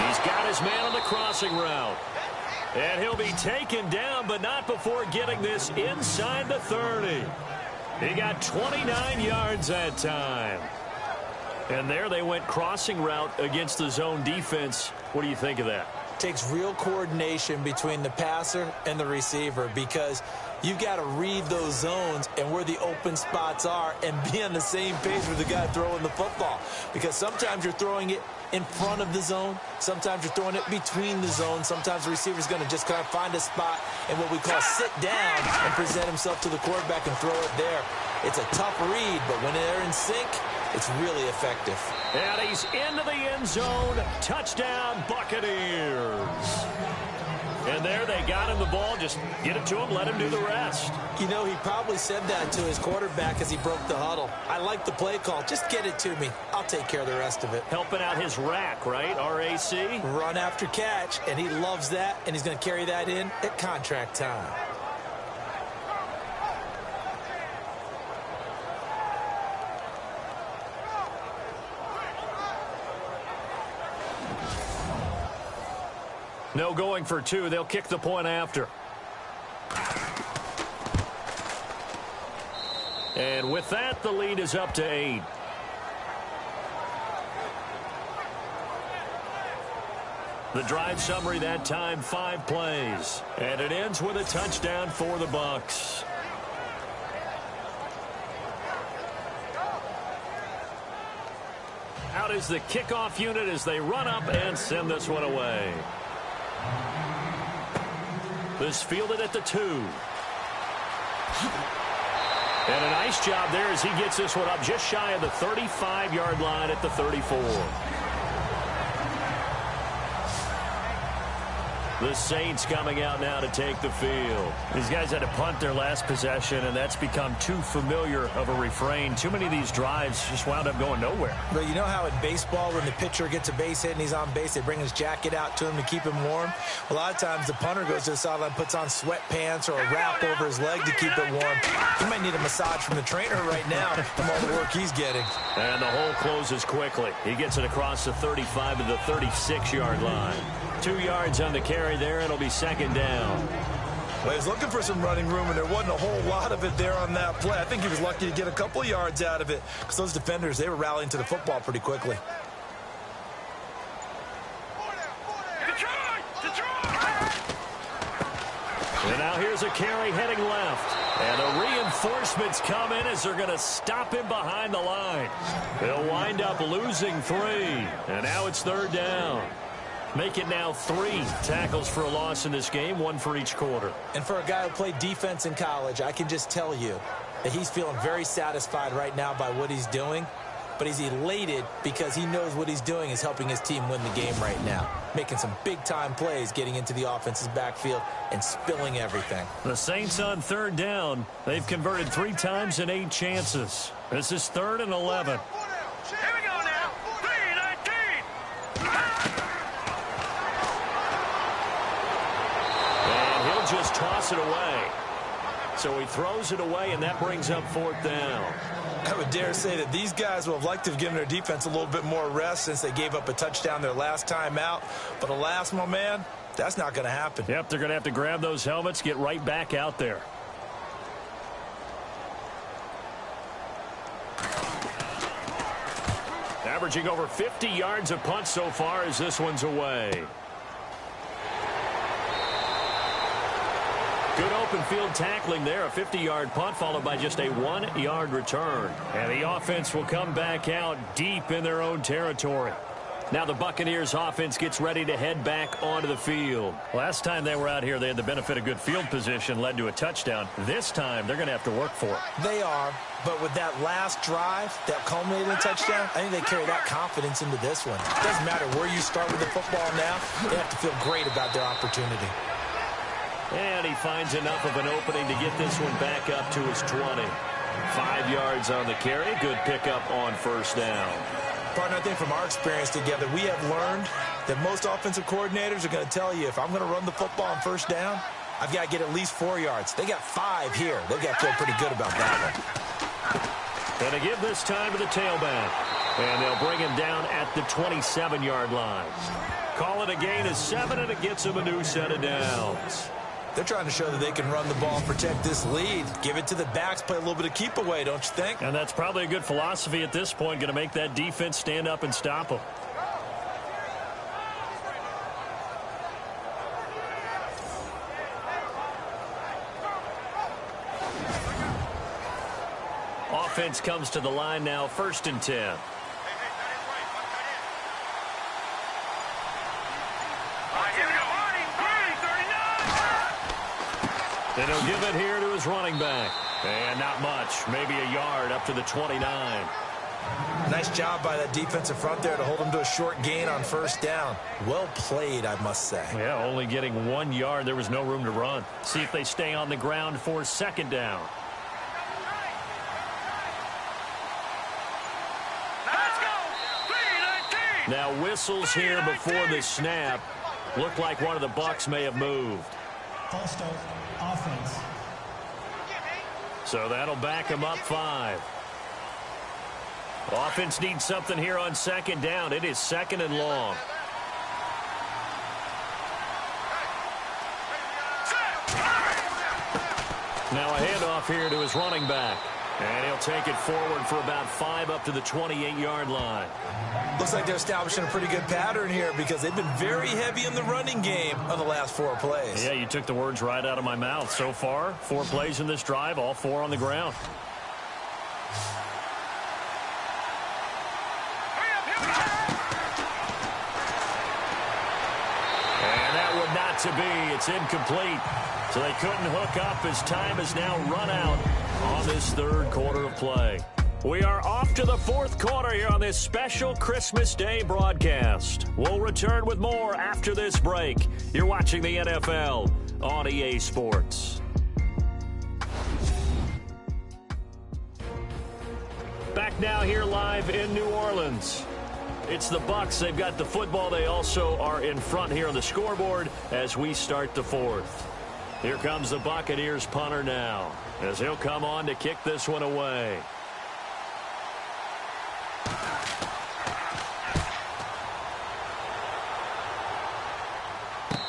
He's got his man on the crossing route. And he'll be taken down, but not before getting this inside the 30. He got 29 yards that time. And there they went crossing route against the zone defense. What do you think of that? Takes real coordination between the passer and the receiver, because you've got to read those zones and where the open spots are and be on the same page with the guy throwing the football. Because sometimes you're throwing it in front of the zone. Sometimes you're throwing it between the zones. Sometimes the receiver's going to just kind of find a spot and what we call sit down and present himself to the quarterback and throw it there. It's a tough read, but when they're in sync, it's really effective. And he's into the end zone. Touchdown, Buccaneers. And there they got him the ball. Just get it to him, let him do the rest. You know, he probably said that to his quarterback as he broke the huddle. I like the play call. Just get it to me. I'll take care of the rest of it. Helping out his rack, right? RAC? Run after catch, and he loves that, and he's going to carry that in at contract time. No going for 2. They'll kick the point after. And with that, the lead is up to 8. The drive summary that time, 5 plays. And it ends with a touchdown for the Bucs. Out is the kickoff unit as they run up and send this one away. This fielded at the 2. And a nice job there as he gets this one up just shy of the 35-yard line at the 34. The Saints coming out now to take the field. These guys had to punt their last possession, and that's become too familiar of a refrain. Too many of these drives just wound up going nowhere. But you know how in baseball, when the pitcher gets a base hit and he's on base, they bring his jacket out to him to keep him warm? A lot of times the punter goes to the sideline, puts on sweatpants or a wrap over his leg to keep it warm. He might need a massage from the trainer right now from all the work he's getting. And the hole closes quickly. He gets it across the 35 to the 36-yard line. 2 yards on the carry there. It'll be 2nd down. Well, he was looking for some running room, and there wasn't a whole lot of it there on that play. I think he was lucky to get a couple yards out of it because those defenders, they were rallying to the football pretty quickly. And now here's a carry heading left. And the reinforcements come in as they're going to stop him behind the line. They'll wind up losing 3. And now it's 3rd down. Make it now 3 tackles for a loss in this game, 1 for each quarter. And for a guy who played defense in college, I can just tell you that he's feeling very satisfied right now by what he's doing. But he's elated because he knows what he's doing is helping his team win the game right now. Making some big-time plays, getting into the offense's backfield and spilling everything. The Saints on 3rd down. They've converted 3 times in 8 chances. This is 3rd and 11. Here we go now. 3-19. And he'll just toss it away. So he throws it away, and that brings up 4th down. I would dare say that these guys would have liked to have given their defense a little bit more rest since they gave up a touchdown their last time out. But alas, my man, that's not going to happen. Yep, they're going to have to grab those helmets, get right back out there. Averaging over 50 yards a punt so far as this one's away. Good open field tackling there. A 50-yard punt followed by just a 1-yard return. And the offense will come back out deep in their own territory. Now the Buccaneers offense gets ready to head back onto the field. Last time they were out here, they had the benefit of good field position, led to a touchdown. This time, they're going to have to work for it. They are, but with that last drive that culminated in a touchdown, I think they carry that confidence into this one. It doesn't matter where you start with the football now. They have to feel great about their opportunity. And he finds enough of an opening to get this one back up to his 20. 5 yards on the carry. Good pickup on 1st down. Partner, I think from our experience together, we have learned that most offensive coordinators are going to tell you, if I'm going to run the football on first down, I've got to get at least 4 yards. They got 5 here. They've got to feel pretty good about that one. And to give this time to the tailback. And they'll bring him down at the 27-yard line. Call it a gain of 7, and it gets him a new set of downs. They're trying to show that they can run the ball and protect this lead. Give it to the backs, play a little bit of keep away, don't you think? And that's probably a good philosophy at this point, going to make that defense stand up and stop them. Offense comes to the line now, 1st and 10. And he'll give it here to his running back. And not much, maybe a yard up to the 29. Nice job by that defensive front there to hold him to a short gain on first down. Well played, I must say. Yeah, only getting 1 yard. There was no room to run. See if they stay on the ground for 2nd down. Now whistles here before the snap. Looked like one of the Bucs may have moved. False start, offense. So that'll back him up 5. Offense needs something here on 2nd down. It is 2nd and long. Now a handoff here to his running back. And he'll take it forward for about 5 up to the 28-yard line. Looks like they're establishing a pretty good pattern here because they've been very heavy in the running game on the last 4 plays. Yeah, you took the words right out of my mouth. So far, 4 plays in this drive, all 4 on the ground. And that would not to be. It's incomplete. So they couldn't hook up as time has now run out on this 3rd quarter of play. We are off to the 4th quarter here on this special Christmas Day broadcast. We'll return with more after this break. You're watching the NFL on EA Sports. Back now here live in New Orleans. It's the Bucs. They've got the football. They also are in front here on the scoreboard as we start the 4th. Here comes the Buccaneers punter now as he'll come on to kick this one away.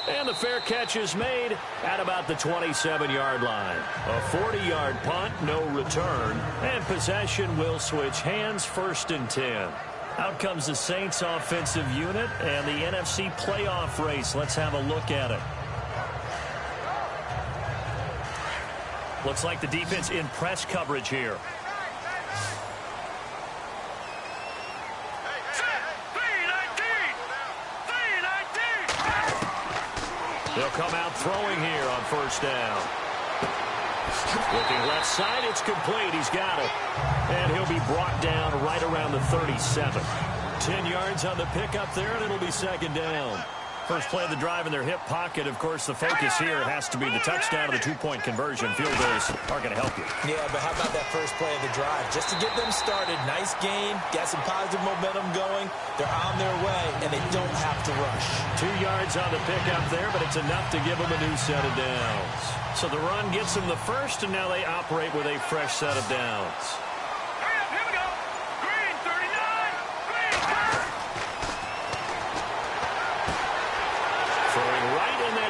And the fair catch is made at about the 27-yard line. A 40-yard punt, no return, and possession will switch hands, 1st and 10. Out comes the Saints offensive unit and the NFC playoff race. Let's have a look at it. Looks like the defense in press coverage here. They'll come out throwing here on 1st down. Looking left side, it's complete. He's got it. And he'll be brought down right around the 37. 10 yards on the pickup there, and it'll be 2nd down. First play of the drive in their hip pocket. Of course, the focus here has to be the touchdown or the 2-point conversion. Field goals aren't going to help you. Yeah, but how about that first play of the drive? Just to get them started, nice gain, got some positive momentum going. They're on their way, and they don't have to rush. 2 yards on the pickup there, but it's enough to give them a new set of downs. So the run gets them the first, and now they operate with a fresh set of downs.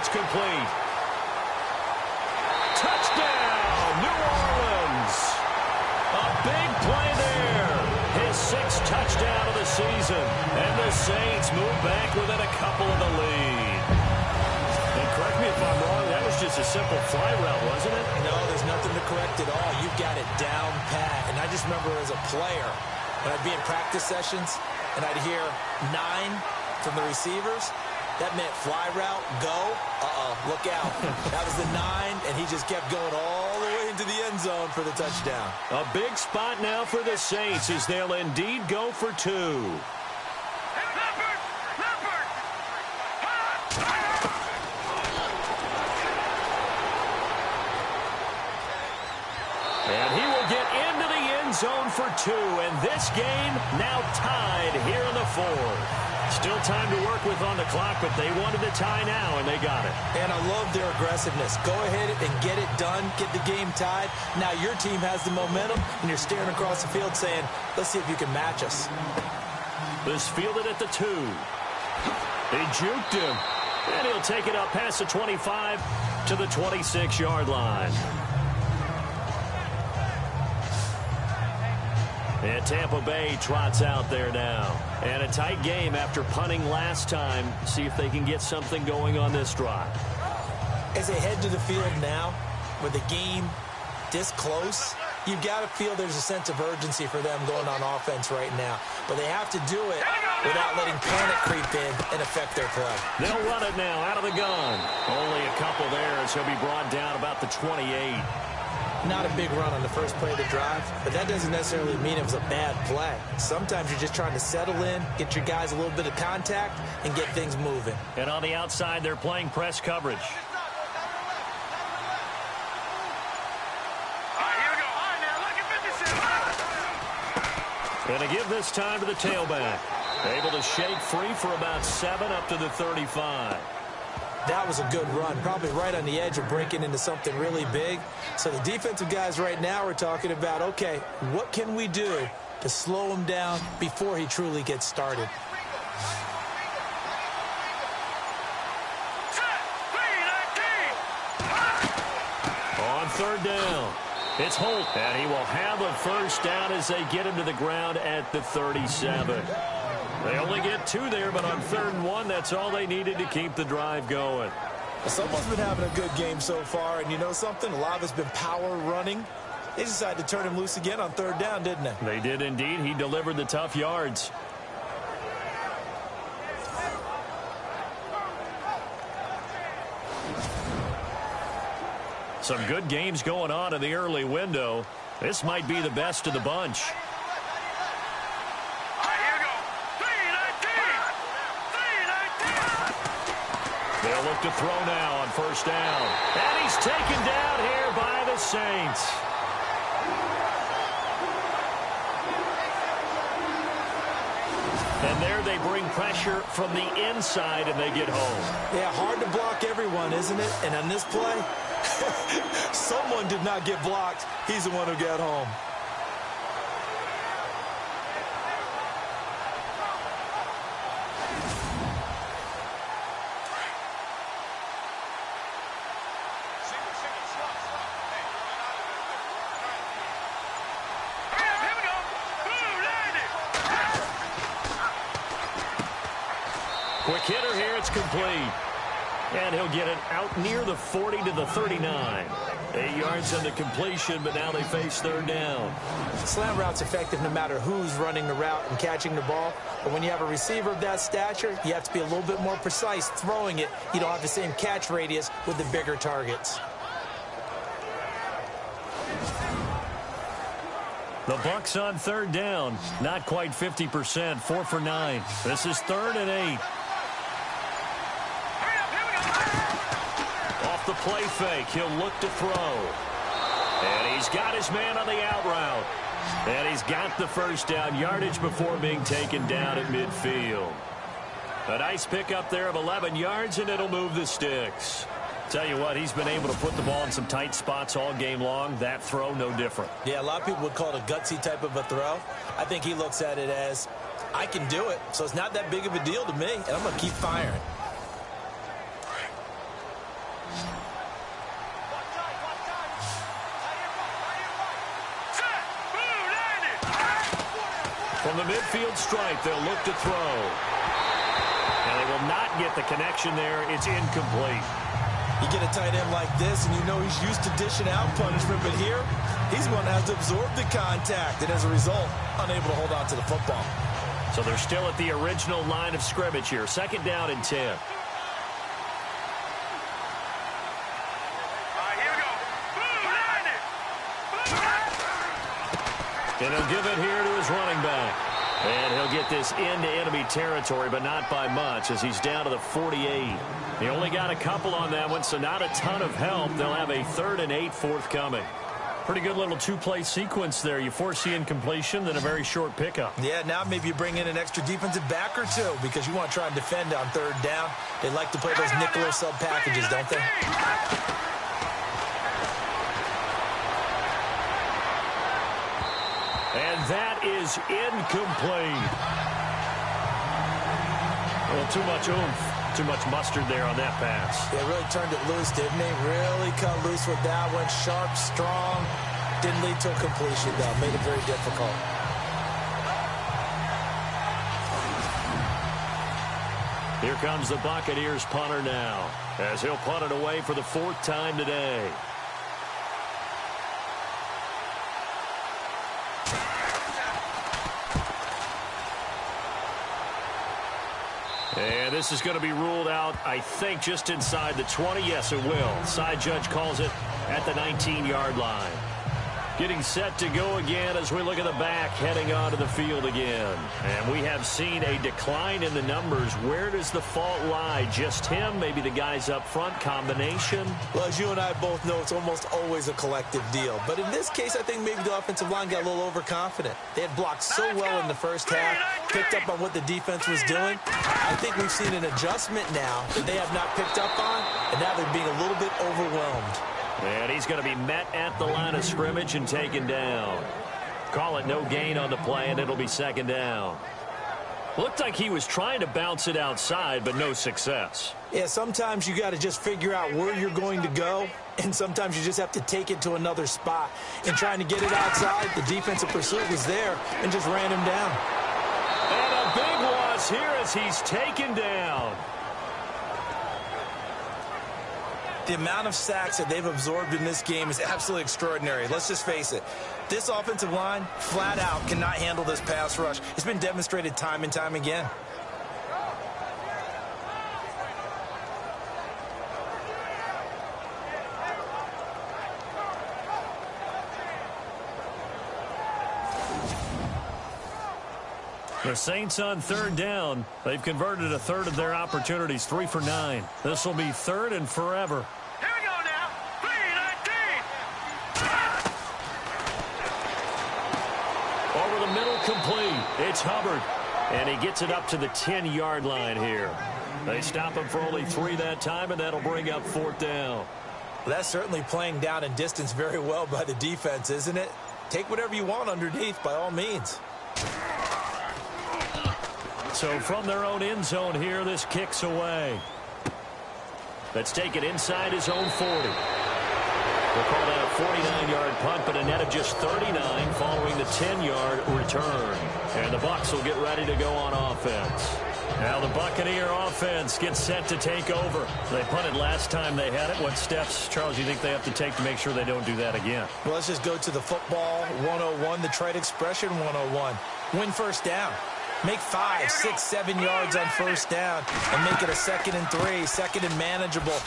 Complete. Touchdown, New Orleans. A big play there. His 6th touchdown of the season. And the Saints move back within a couple of the lead. And correct me if I'm wrong, that was just a simple fly route, wasn't it? No, there's nothing to correct at all. You've got it down pat. And I just remember as a player, when I'd be in practice sessions, and I'd hear 9 from the receivers, that meant fly route, go, look out. That was the 9, and he just kept going all the way into the end zone for the touchdown. A big spot now for the Saints as they'll indeed go for 2. And he will get into the end zone for 2, and this game now tied here in the 4th. Still time to work with on the clock, but they wanted a tie now, and they got it. And I love their aggressiveness. Go ahead and get it done, get the game tied. Now your team has the momentum, and you're staring across the field saying, let's see if you can match us. This fielded at the 2. He juked him, and he'll take it up past the 25 to the 26-yard line. And Tampa Bay trots out there now. And a tight game after punting last time. See if they can get something going on this drive. As they head to the field now, with the game this close, you've got to feel there's a sense of urgency for them going on offense right now. But they have to do it without letting panic creep in and affect their play. They'll run it now out of the gun. Only a couple there as he'll be brought down about the 28. Not a big run on the first play of the drive, but that doesn't necessarily mean it was a bad play. Sometimes you're just trying to settle in, get your guys a little bit of contact, and get things moving. And on the outside, they're playing press coverage. Going to give this time to the tailback. Able to shake free for about 7 up to the 35. That was a good run, probably right on the edge of breaking into something really big. So the defensive guys right now are talking about, okay, what can we do to slow him down before he truly gets started? On third down, it's Holt, and he will have a first down as they get him to the ground at the 37. They only get 2 there, but on 3rd and 1, that's all they needed to keep the drive going. Someone's been having a good game so far, and you know something? A lot of it's been power running. They decided to turn him loose again on 3rd down, didn't they? They did indeed. He delivered the tough yards. Some good games going on in the early window. This might be the best of the bunch. They'll look to throw now on 1st down. And he's taken down here by the Saints. And there they bring pressure from the inside, and they get home. Yeah, hard to block everyone, isn't it? And on this play, someone did not get blocked. He's the one who got home. Quick hitter here, it's complete. And he'll get it out near the 40 to the 39. 8 yards on the completion, but now they face 3rd down. Slant route's effective no matter who's running the route and catching the ball. But when you have a receiver of that stature, you have to be a little bit more precise throwing it. You don't have the same catch radius with the bigger targets. The Bucs on 3rd down. Not quite 50%. 4 for 9. This is 3rd and 8. Off the play fake, he'll look to throw. And he's got his man on the out route. And he's got the first down yardage before being taken down at midfield. A nice pickup there of 11 yards, and it'll move the sticks. Tell you what, he's been able to put the ball in some tight spots all game long. That throw, no different. Yeah, a lot of people would call it a gutsy type of a throw. I think he looks at it as, I can do it, so it's not that big of a deal to me, and I'm going to keep firing. From the midfield stripe, they'll look to throw. And they will not get the connection there. It's incomplete. You get a tight end like this, and you know he's used to dishing out punishment, but here, he's going to have to absorb the contact, and as a result, unable to hold on to the football. So they're still at the original line of scrimmage here. 2nd down and 10. And he'll give it here to his running back. And he'll get this into enemy territory, but not by much, as he's down to the 48. He only got a couple on that one, so not a ton of help. They'll have a 3rd and 8 forthcoming. Pretty good little two-play sequence there. You force the incompletion, then a very short pickup. Yeah, now maybe you bring in an extra defensive back or two because you want to try and defend on third down. They like to play those nickel or sub packages, don't they? And that is incomplete. Well, too much oomph, too much mustard there on that pass. They really turned it loose, didn't they? Really cut loose with that one. Sharp, strong. Didn't lead to a completion, though. Made it very difficult. Here comes the Buccaneers punter now, as he'll punt it away for the 4th time today. And this is going to be ruled out, I think, just inside the 20. Yes, it will. Side judge calls it at the 19-yard line. Getting set to go again as we look at the back heading onto the field again. And we have seen a decline in the numbers. Where does the fault lie? Just him? Maybe the guys up front? Combination? Well, as you and I both know, it's almost always a collective deal. But in this case, I think maybe the offensive line got a little overconfident. They had blocked so well in the first half, picked up on what the defense was doing. I think we've seen an adjustment now that they have not picked up on, and now they're being a little bit overwhelmed. And he's going to be met at the line of scrimmage and taken down. Call it no gain on the play, and it'll be 2nd down. Looked like he was trying to bounce it outside, but no success. Yeah, sometimes you got to just figure out where you're going to go, and sometimes you just have to take it to another spot. And trying to get it outside, the defensive pursuit was there and just ran him down. And a big loss here as he's taken down. The amount of sacks that they've absorbed in this game is absolutely extraordinary. Let's just face it. This offensive line, flat out, cannot handle this pass rush. It's been demonstrated time and time again. The Saints on 3rd down. They've converted a third of their opportunities, 3 for 9. This will be 3rd and forever. Here we go now. 3-19. Over the middle, complete. It's Hubbard. And he gets it up to the 10-yard line here. They stop him for only 3 that time, and that'll bring up 4th down. Well, that's certainly playing down and distance very well by the defense, isn't it? Take whatever you want underneath, by all means. So from their own end zone here, this kicks away. Let's take it inside his own 40. We'll call that a 49-yard punt, but a net of just 39 following the 10-yard return. And the Bucs will get ready to go on offense. Now the Buccaneer offense gets set to take over. They punted last time they had it. What steps, Charles, do you think they have to take to make sure they don't do that again? Well, let's just go to the football 101, the trade expression 101. Win first down. Make 5, 6, 7 yards on first down and make it a 2nd and 3, 2nd and manageable.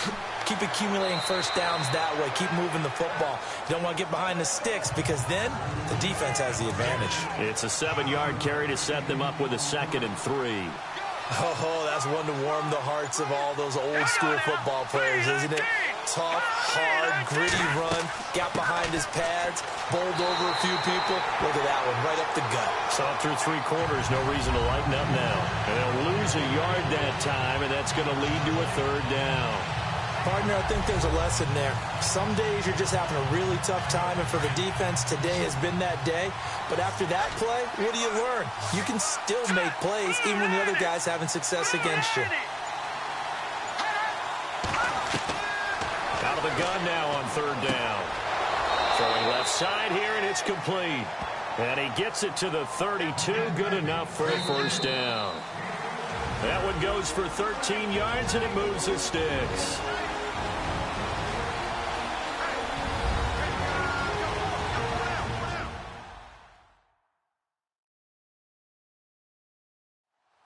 Keep accumulating first downs that way. Keep moving the football. You don't want to get behind the sticks because then the defense has the advantage. It's a 7-yard carry to set them up with a 2nd and 3. Oh, that's one to warm the hearts of all those old school football players, isn't it? Tough, hard, gritty run, got behind his pads, bowled over a few people. Look at that one, right up the gut. Saw through 3 quarters, no reason to lighten up now. And they'll lose a yard that time, and that's going to lead to a 3rd down. Partner, I think there's a lesson there. Some days you're just having a really tough time, and for the defense, today has been that day. But after that play, what do you learn? You can still make plays even when the other guy's having success against you. Out of the gun now on 3rd down. Throwing left side here, and it's complete. And he gets it to the 32, good enough for a 1st down. That one goes for 13 yards, and it moves the sticks.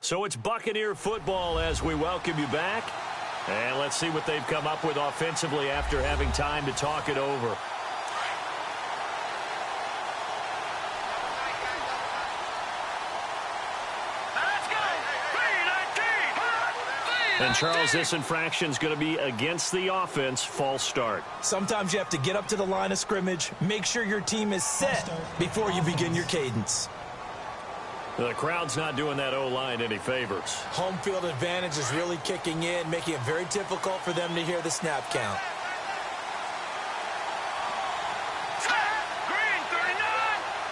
So it's Buccaneer football as we welcome you back. And let's see what they've come up with offensively after having time to talk it over. Let's go. 3-19. And, Charles, this infraction is going to be against the offense, false start. Sometimes you have to get up to the line of scrimmage, make sure your team is set before you begin your cadence. The crowd's not doing that O-line any favors. Home field advantage is really kicking in, making it very difficult for them to hear the snap count. Green 39!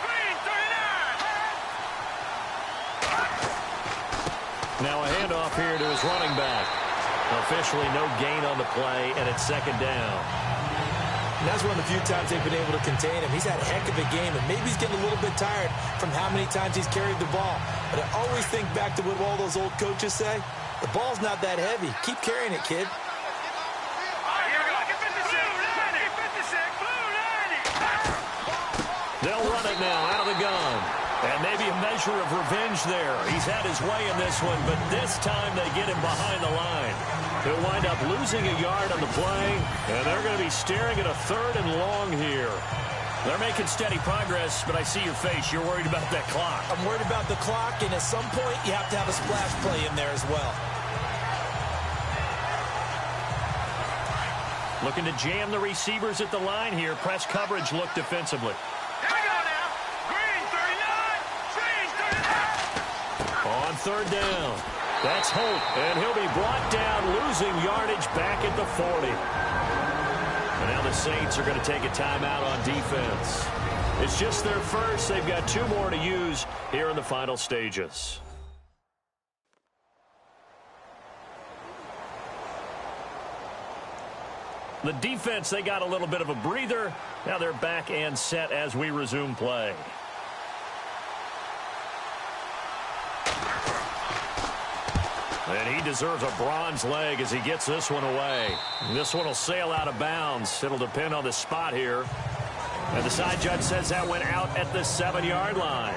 Green 39! Now a handoff here to his running back. Officially no gain on the play, and it's second down. And that's one of the few times they've been able to contain him. He's had a heck of a game, and maybe he's getting a little bit tired from how many times he's carried the ball. But I always think back to what all those old coaches say. The ball's not that heavy. Keep carrying it, kid. They'll run it now out of the gun. And maybe a measure of revenge there. He's had his way in this one, but this time they get him behind the line. He'll wind up losing a yard on the play, and they're going to be staring at a 3rd and long here. They're making steady progress, but I see your face. You're worried about that clock. I'm worried about the clock, and at some point you have to have a splash play in there as well. Looking to jam the receivers at the line here. Press coverage look defensively. Here we go now. Green 39! Green 39! On 3rd down. That's Holt, and he'll be brought down, losing yardage back at the 40. And now the Saints are going to take a timeout on defense. It's just their first. They've got 2 more to use here in the final stages. The defense, they got a little bit of a breather. Now they're back and set as we resume play. And he deserves a bronze leg as he gets this one away. This one will sail out of bounds. It'll depend on the spot here. And the side judge says that went out at the 7-yard line.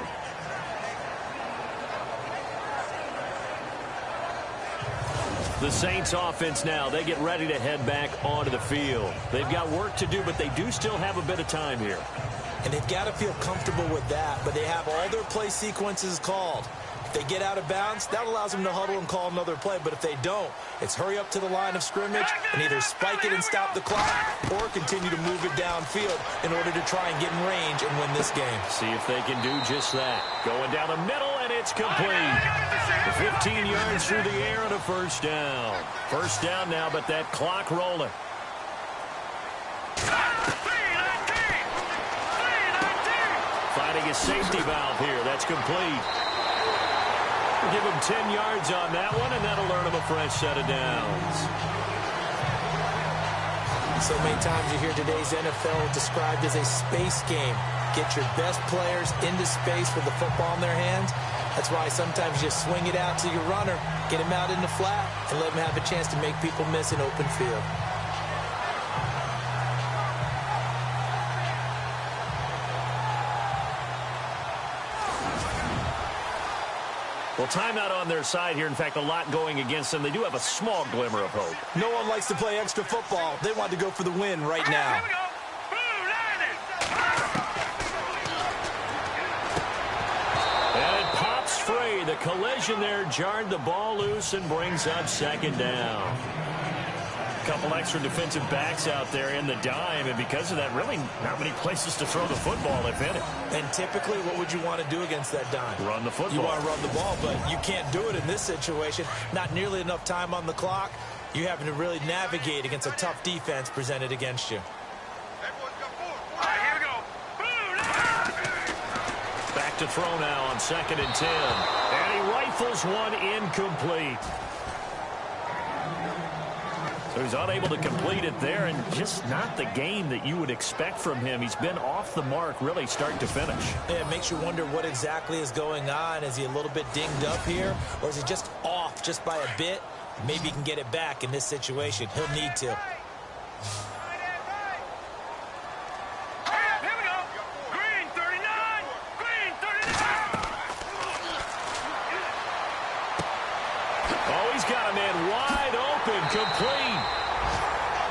The Saints offense now, they get ready to head back onto the field. They've got work to do, but they do still have a bit of time here. And they've got to feel comfortable with that, but they have all their play sequences called. If they get out of bounds, that allows them to huddle and call another play. But if they don't, it's hurry up to the line of scrimmage and either spike it and stop the clock or continue to move it downfield in order to try and get in range and win this game. See if they can do just that. Going down the middle, and it's complete. 15 yards through the air and a 1st down. 1st down now, but that clock rolling. Finding a safety valve here. That's complete. We'll give him 10 yards on that one, and that'll earn him a fresh set of downs. So many times you hear today's NFL described as a space game. Get your best players into space with the football in their hands. That's why sometimes you swing it out to your runner, get him out in the flat, and let him have a chance to make people miss an open field. Well, timeout on their side here. In fact, a lot going against them. They do have a small glimmer of hope. No one likes to play extra football. They want to go for the win right now. And it pops free. The collision there jarred the ball loose and brings up 2nd down. A couple extra defensive backs out there in the dime, and because of that, really not many places to throw the football, if any. And typically, what would you want to do against that dime? Run the football. You want to run the ball, but you can't do it in this situation. Not nearly enough time on the clock. You having to really navigate against a tough defense presented against you. Back to throw now on 2nd and 10. And he rifles one incomplete. So he's unable to complete it there, and just not the game that you would expect from him. He's been off the mark, really, start to finish. Yeah, it makes you wonder what exactly is going on. Is he a little bit dinged up here, or is he just off just by a bit? Maybe he can get it back in this situation. He'll need to. Complete.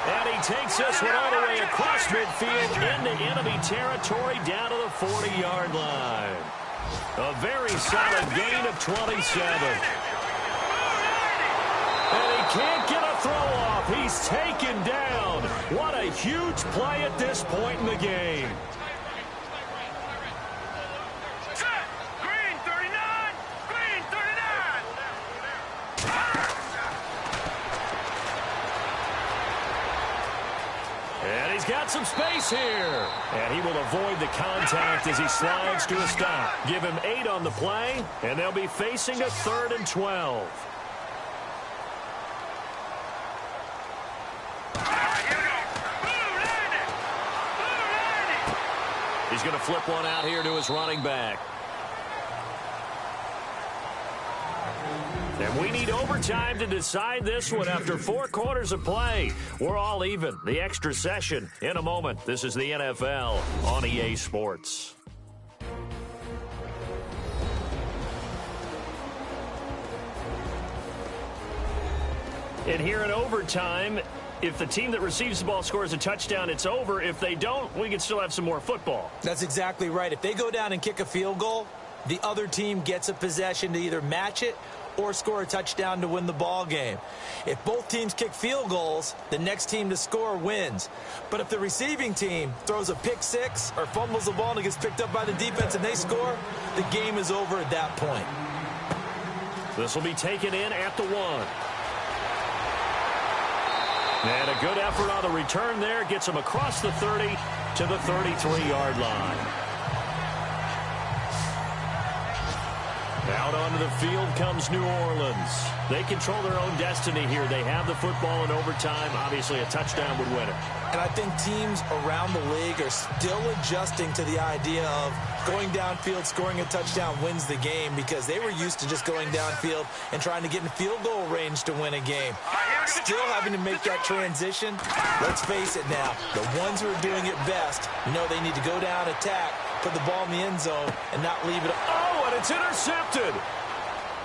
And he takes this one all the way across midfield into enemy territory down to the 40-yard line. A very solid gain of 27. And he can't get a throw off. He's taken down. What a huge play at this point in the game. Green 39! Green 39! And he's got some space here. And he will avoid the contact as he slides to a stop. Give him 8 on the play, and they'll be facing a 3rd and 12. He's going to flip one out here to his running back. And we need overtime to decide this one after 4 quarters of play. We're all even. The extra session in a moment. This is the NFL on EA Sports. And here in overtime, if the team that receives the ball scores a touchdown, it's over. If they don't, we can still have some more football. That's exactly right. If they go down and kick a field goal, the other team gets a possession to either match it or score a touchdown to win the ball game. If both teams kick field goals, the next team to score wins. But if the receiving team throws a pick six or fumbles the ball and it gets picked up by the defense and they score, the game is over at that point. This will be taken in at the 1. And a good effort on the return there. Gets him across the 30 to the 33-yard line. Out onto the field comes New Orleans. They control their own destiny here. They have the football in overtime. Obviously, a touchdown would win it. And I think teams around the league are still adjusting to the idea of going downfield, scoring a touchdown wins the game, because they were used to just going downfield and trying to get in field goal range to win a game. Still having to make that transition. Let's face it now, the ones who are doing it best know they need to go down, attack, put the ball in the end zone, and not leave it. Oh, and it's intercepted.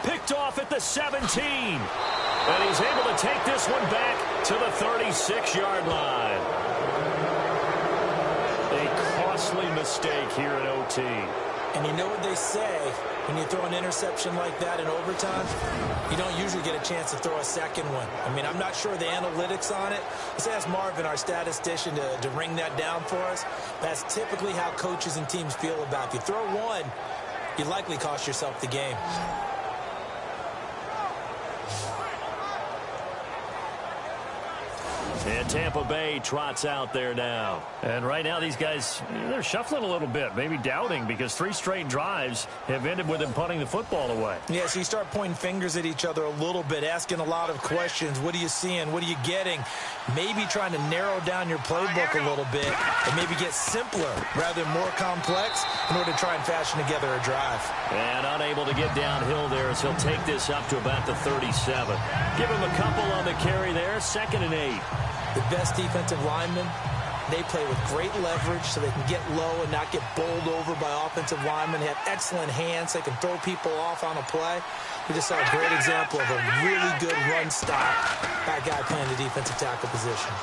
Picked off at the 17. And he's able to take this one back to the 36-yard line. A costly mistake here in OT. And you know what they say, when you throw an interception like that in overtime, you don't usually get a chance to throw a second one. I mean, I'm not sure the analytics on it. Let's ask Marvin, our statistician, to ring that down for us. That's typically how coaches and teams feel about it. If you throw one, you likely cost yourself the game. And Tampa Bay trots out there now. And right now these guys, they're shuffling a little bit, maybe doubting, because 3 straight drives have ended with them punting the football away. Yeah, so you start pointing fingers at each other a little bit, asking a lot of questions. What are you seeing? What are you getting? Maybe trying to narrow down your playbook a little bit and maybe get simpler rather than more complex in order to try and fashion together a drive. And unable to get downhill there as he'll take this up to about the 37. Give him a couple on the carry there, 2nd and 8. The best defensive linemen, they play with great leverage so they can get low and not get bowled over by offensive linemen. They have excellent hands. They can throw people off on a play. We just saw a great example of a really good run stop by a guy playing the defensive tackle position.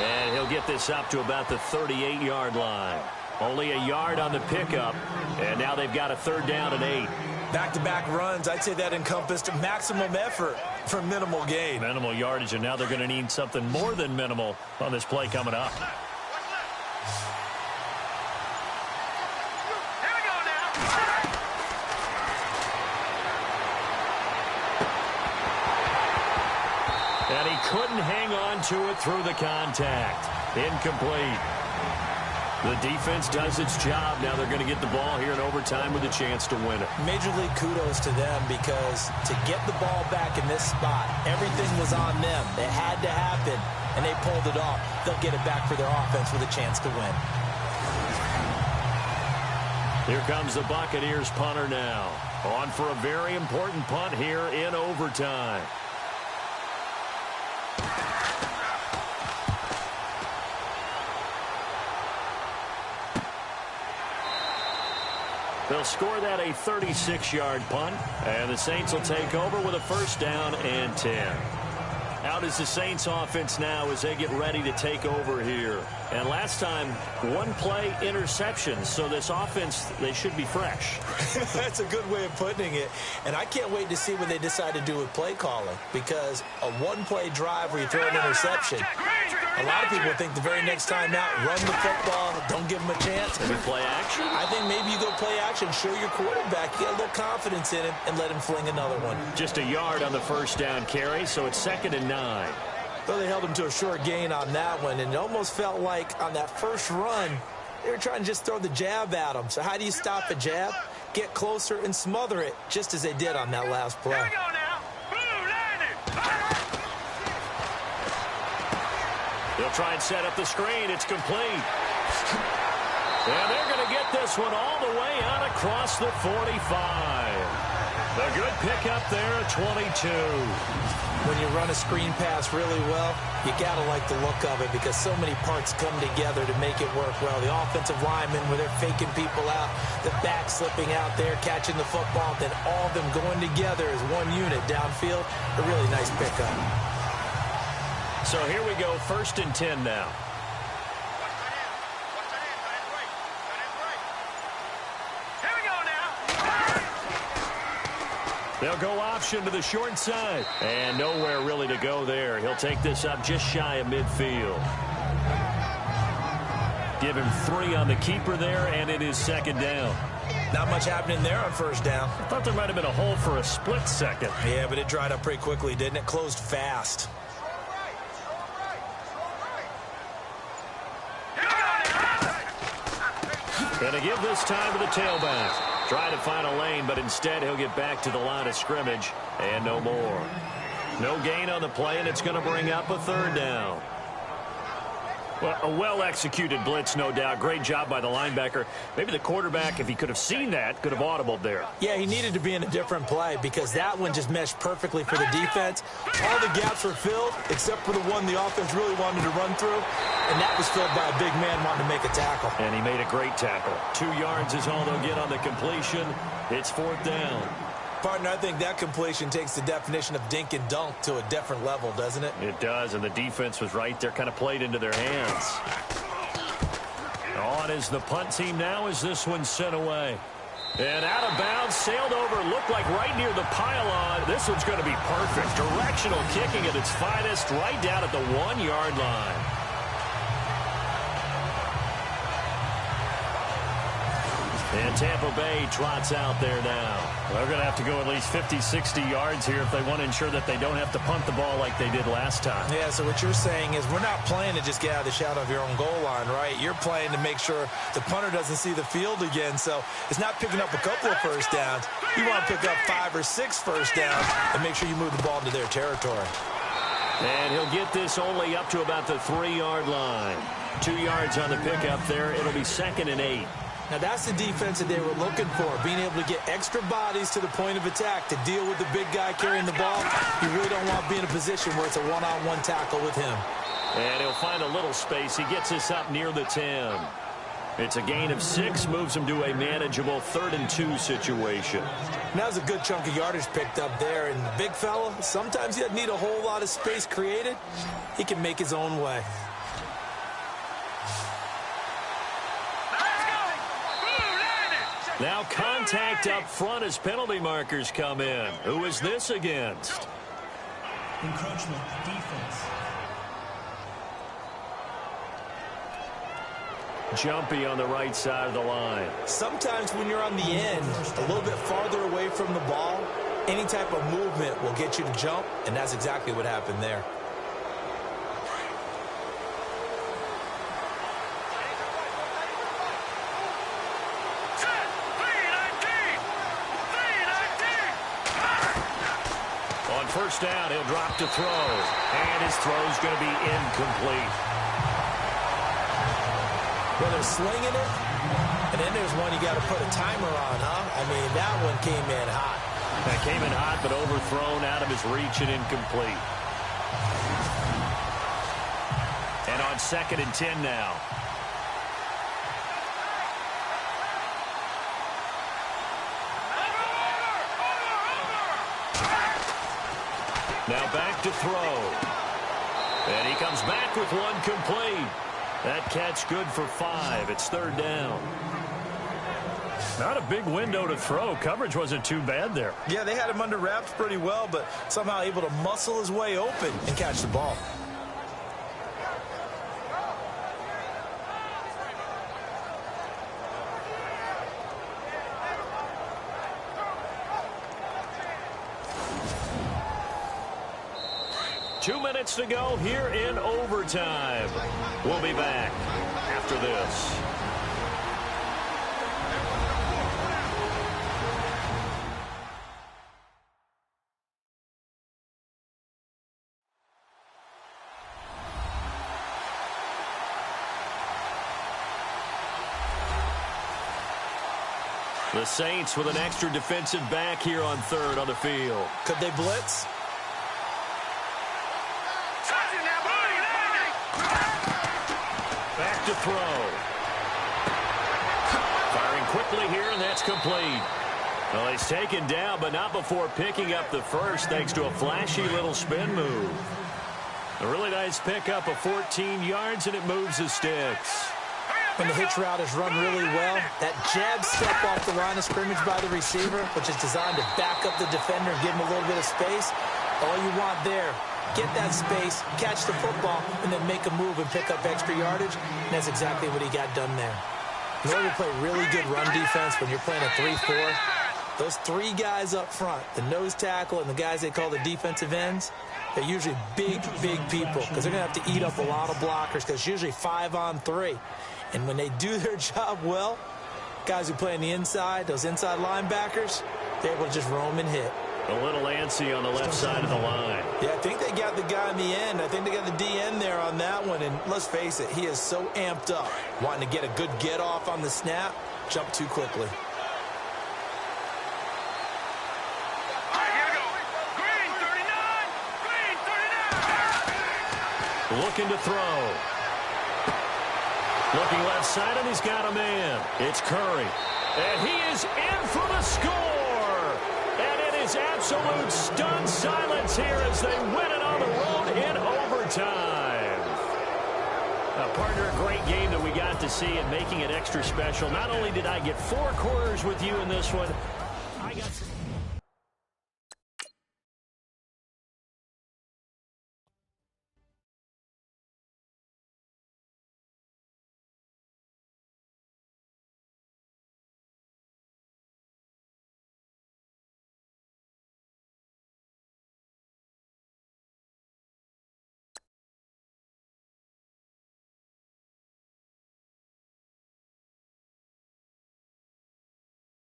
And he'll get this up to about the 38-yard line. Only a yard on the pickup, and now they've got a 3rd down and 8. Back-to-back runs, I'd say that encompassed maximum effort for minimal gain. Minimal yardage, and now they're going to need something more than minimal on this play coming up. Here we go now. And he couldn't hang on to it through the contact. Incomplete. The defense does its job. Now they're going to get the ball here in overtime with a chance to win it. Major League kudos to them, because to get the ball back in this spot, everything was on them. It had to happen, and they pulled it off. They'll get it back for their offense with a chance to win. Here comes the Buccaneers punter now. On for a very important punt here in overtime. They'll score that a 36-yard punt, and the Saints will take over with a 1st down and 10. Out is the Saints offense now as they get ready to take over here. And last time, one play interception. So this offense, they should be fresh. That's a good way of putting it. And I can't wait to see what they decide to do with play calling, because a one-play drive where you throw an interception, a lot of people think the very next time out, run the football, don't give them a chance. Maybe play action? I think maybe you go play action, show your quarterback, you get a little confidence in him, and let him fling another one. Just a yard on the first down carry, so it's 2nd and 9. Well, they held him to a short gain on that one, and it almost felt like on that first run, they were trying to just throw the jab at him. So how do you stop a jab? Get closer and smother it, just as they did on that last play. Here we go now. Blue landing. They'll try and set up the screen. It's complete. And they're going to get this one all the way out across the 45. A good pickup there at 22. When you run a screen pass really well, you got to like the look of it, because so many parts come together to make it work well. The offensive linemen, where they're faking people out, the back slipping out there, catching the football, then all of them going together as one unit downfield. A really nice pickup. So here we go, 1st and 10 now. Here we go now. They'll go option to the short side. And nowhere really to go there. He'll take this up just shy of midfield. Give him 3 on the keeper there, and it is 2nd down. Not much happening there on first down. I thought there might have been a hole for a split second. Yeah, but it dried up pretty quickly, didn't it? Closed fast. And to give this time to the tailback. Try to find a lane, but instead he'll get back to the line of scrimmage, and no more. No gain on the play, and it's going to bring up a 3rd down. Well, a well-executed blitz, no doubt. Great job by the linebacker. Maybe the quarterback, if he could have seen that, could have audibled there. Yeah, he needed to be in a different play, because that one just meshed perfectly for the defense. All the gaps were filled, except for the one the offense really wanted to run through, and that was filled by a big man wanting to make a tackle. And he made a great tackle. 2 yards is all they'll get on the completion. It's 4th down. Partner, I think that completion takes the definition of dink and dunk to a different level, doesn't it? It does, and the defense was right there, kind of played into their hands. On is the punt team now as this one's sent away. And out of bounds, sailed over, looked like right near the pylon. This one's going to be perfect. Directional kicking at its finest, right down at the 1-yard line. And Tampa Bay trots out there now. They're going to have to go at least 50, 60 yards here if they want to ensure that they don't have to punt the ball like they did last time. Yeah, so what you're saying is we're not playing to just get out of the shadow of your own goal line, right? You're playing to make sure the punter doesn't see the field again. So it's not picking up a couple of first downs. You want to pick up 5 or 6 first downs and make sure you move the ball into their territory. And he'll get this only up to about the 3-yard line. 2 yards on the pickup there. It'll be 2nd and 8. Now, that's the defense that they were looking for, being able to get extra bodies to the point of attack to deal with the big guy carrying the ball. You really don't want to be in a position where it's a one-on-one tackle with him. And he'll find a little space. He gets us up near the 10. It's a gain of 6, moves him to a manageable 3rd and 2 situation. That was a good chunk of yardage picked up there. And the big fella, sometimes he doesn't need a whole lot of space created. He can make his own way. Now contact up front as penalty markers come in. Who is this against? Encroachment defense. Jumpy on the right side of the line. Sometimes when you're on the end, a little bit farther away from the ball, any type of movement will get you to jump, and that's exactly what happened there. First down, he'll drop to throw. And his throw's going to be incomplete. Well, they're slinging it, and then there's one you got to put a timer on, huh? I mean, that one came in hot. That came in hot, but overthrown out of his reach and incomplete. And on 2nd and 10 now. Now back to throw. And he comes back with one complete. That catch good for 5. It's 3rd down. Not a big window to throw. Coverage wasn't too bad there. Yeah, they had him under wraps pretty well, but somehow able to muscle his way open and catch the ball. Two minutes to go here in overtime. We'll be back after this. The Saints with an extra defensive back here on 3rd on the field. Could they blitz? Back to throw. Firing quickly here, and that's complete. Well, he's taken down, but not before picking up the first, thanks to a flashy little spin move. A really nice pickup of 14 yards, and it moves the sticks. When the hitch route is run really well, that jab step off the line of scrimmage by the receiver, which is designed to back up the defender and give him a little bit of space, all you want there, get that space, catch the football, and then make a move and pick up extra yardage, and that's exactly what he got done there. In order to play really good run defense when you're playing a 3-4, those 3 guys up front, the nose tackle and the guys they call the defensive ends, they're usually big, big people because they're going to have to eat up a lot of blockers because it's usually 5 on 3. And when they do their job well, guys who play on the inside, those inside linebackers, they're able to just roam and hit. A little antsy on the left side of the line. Yeah, I think they got the guy in the end. I think they got the DN there on that one. And let's face it, he is so amped up, wanting to get a good get-off on the snap, jump too quickly. Looking to throw. Looking left side, and he's got a man. It's Curry. And he is in for the score. And it is absolute stunned silence here as they win it on the road in overtime. Partner, a great game that we got to see and making it extra special. Not only did I get 4 quarters with you in this one, I got some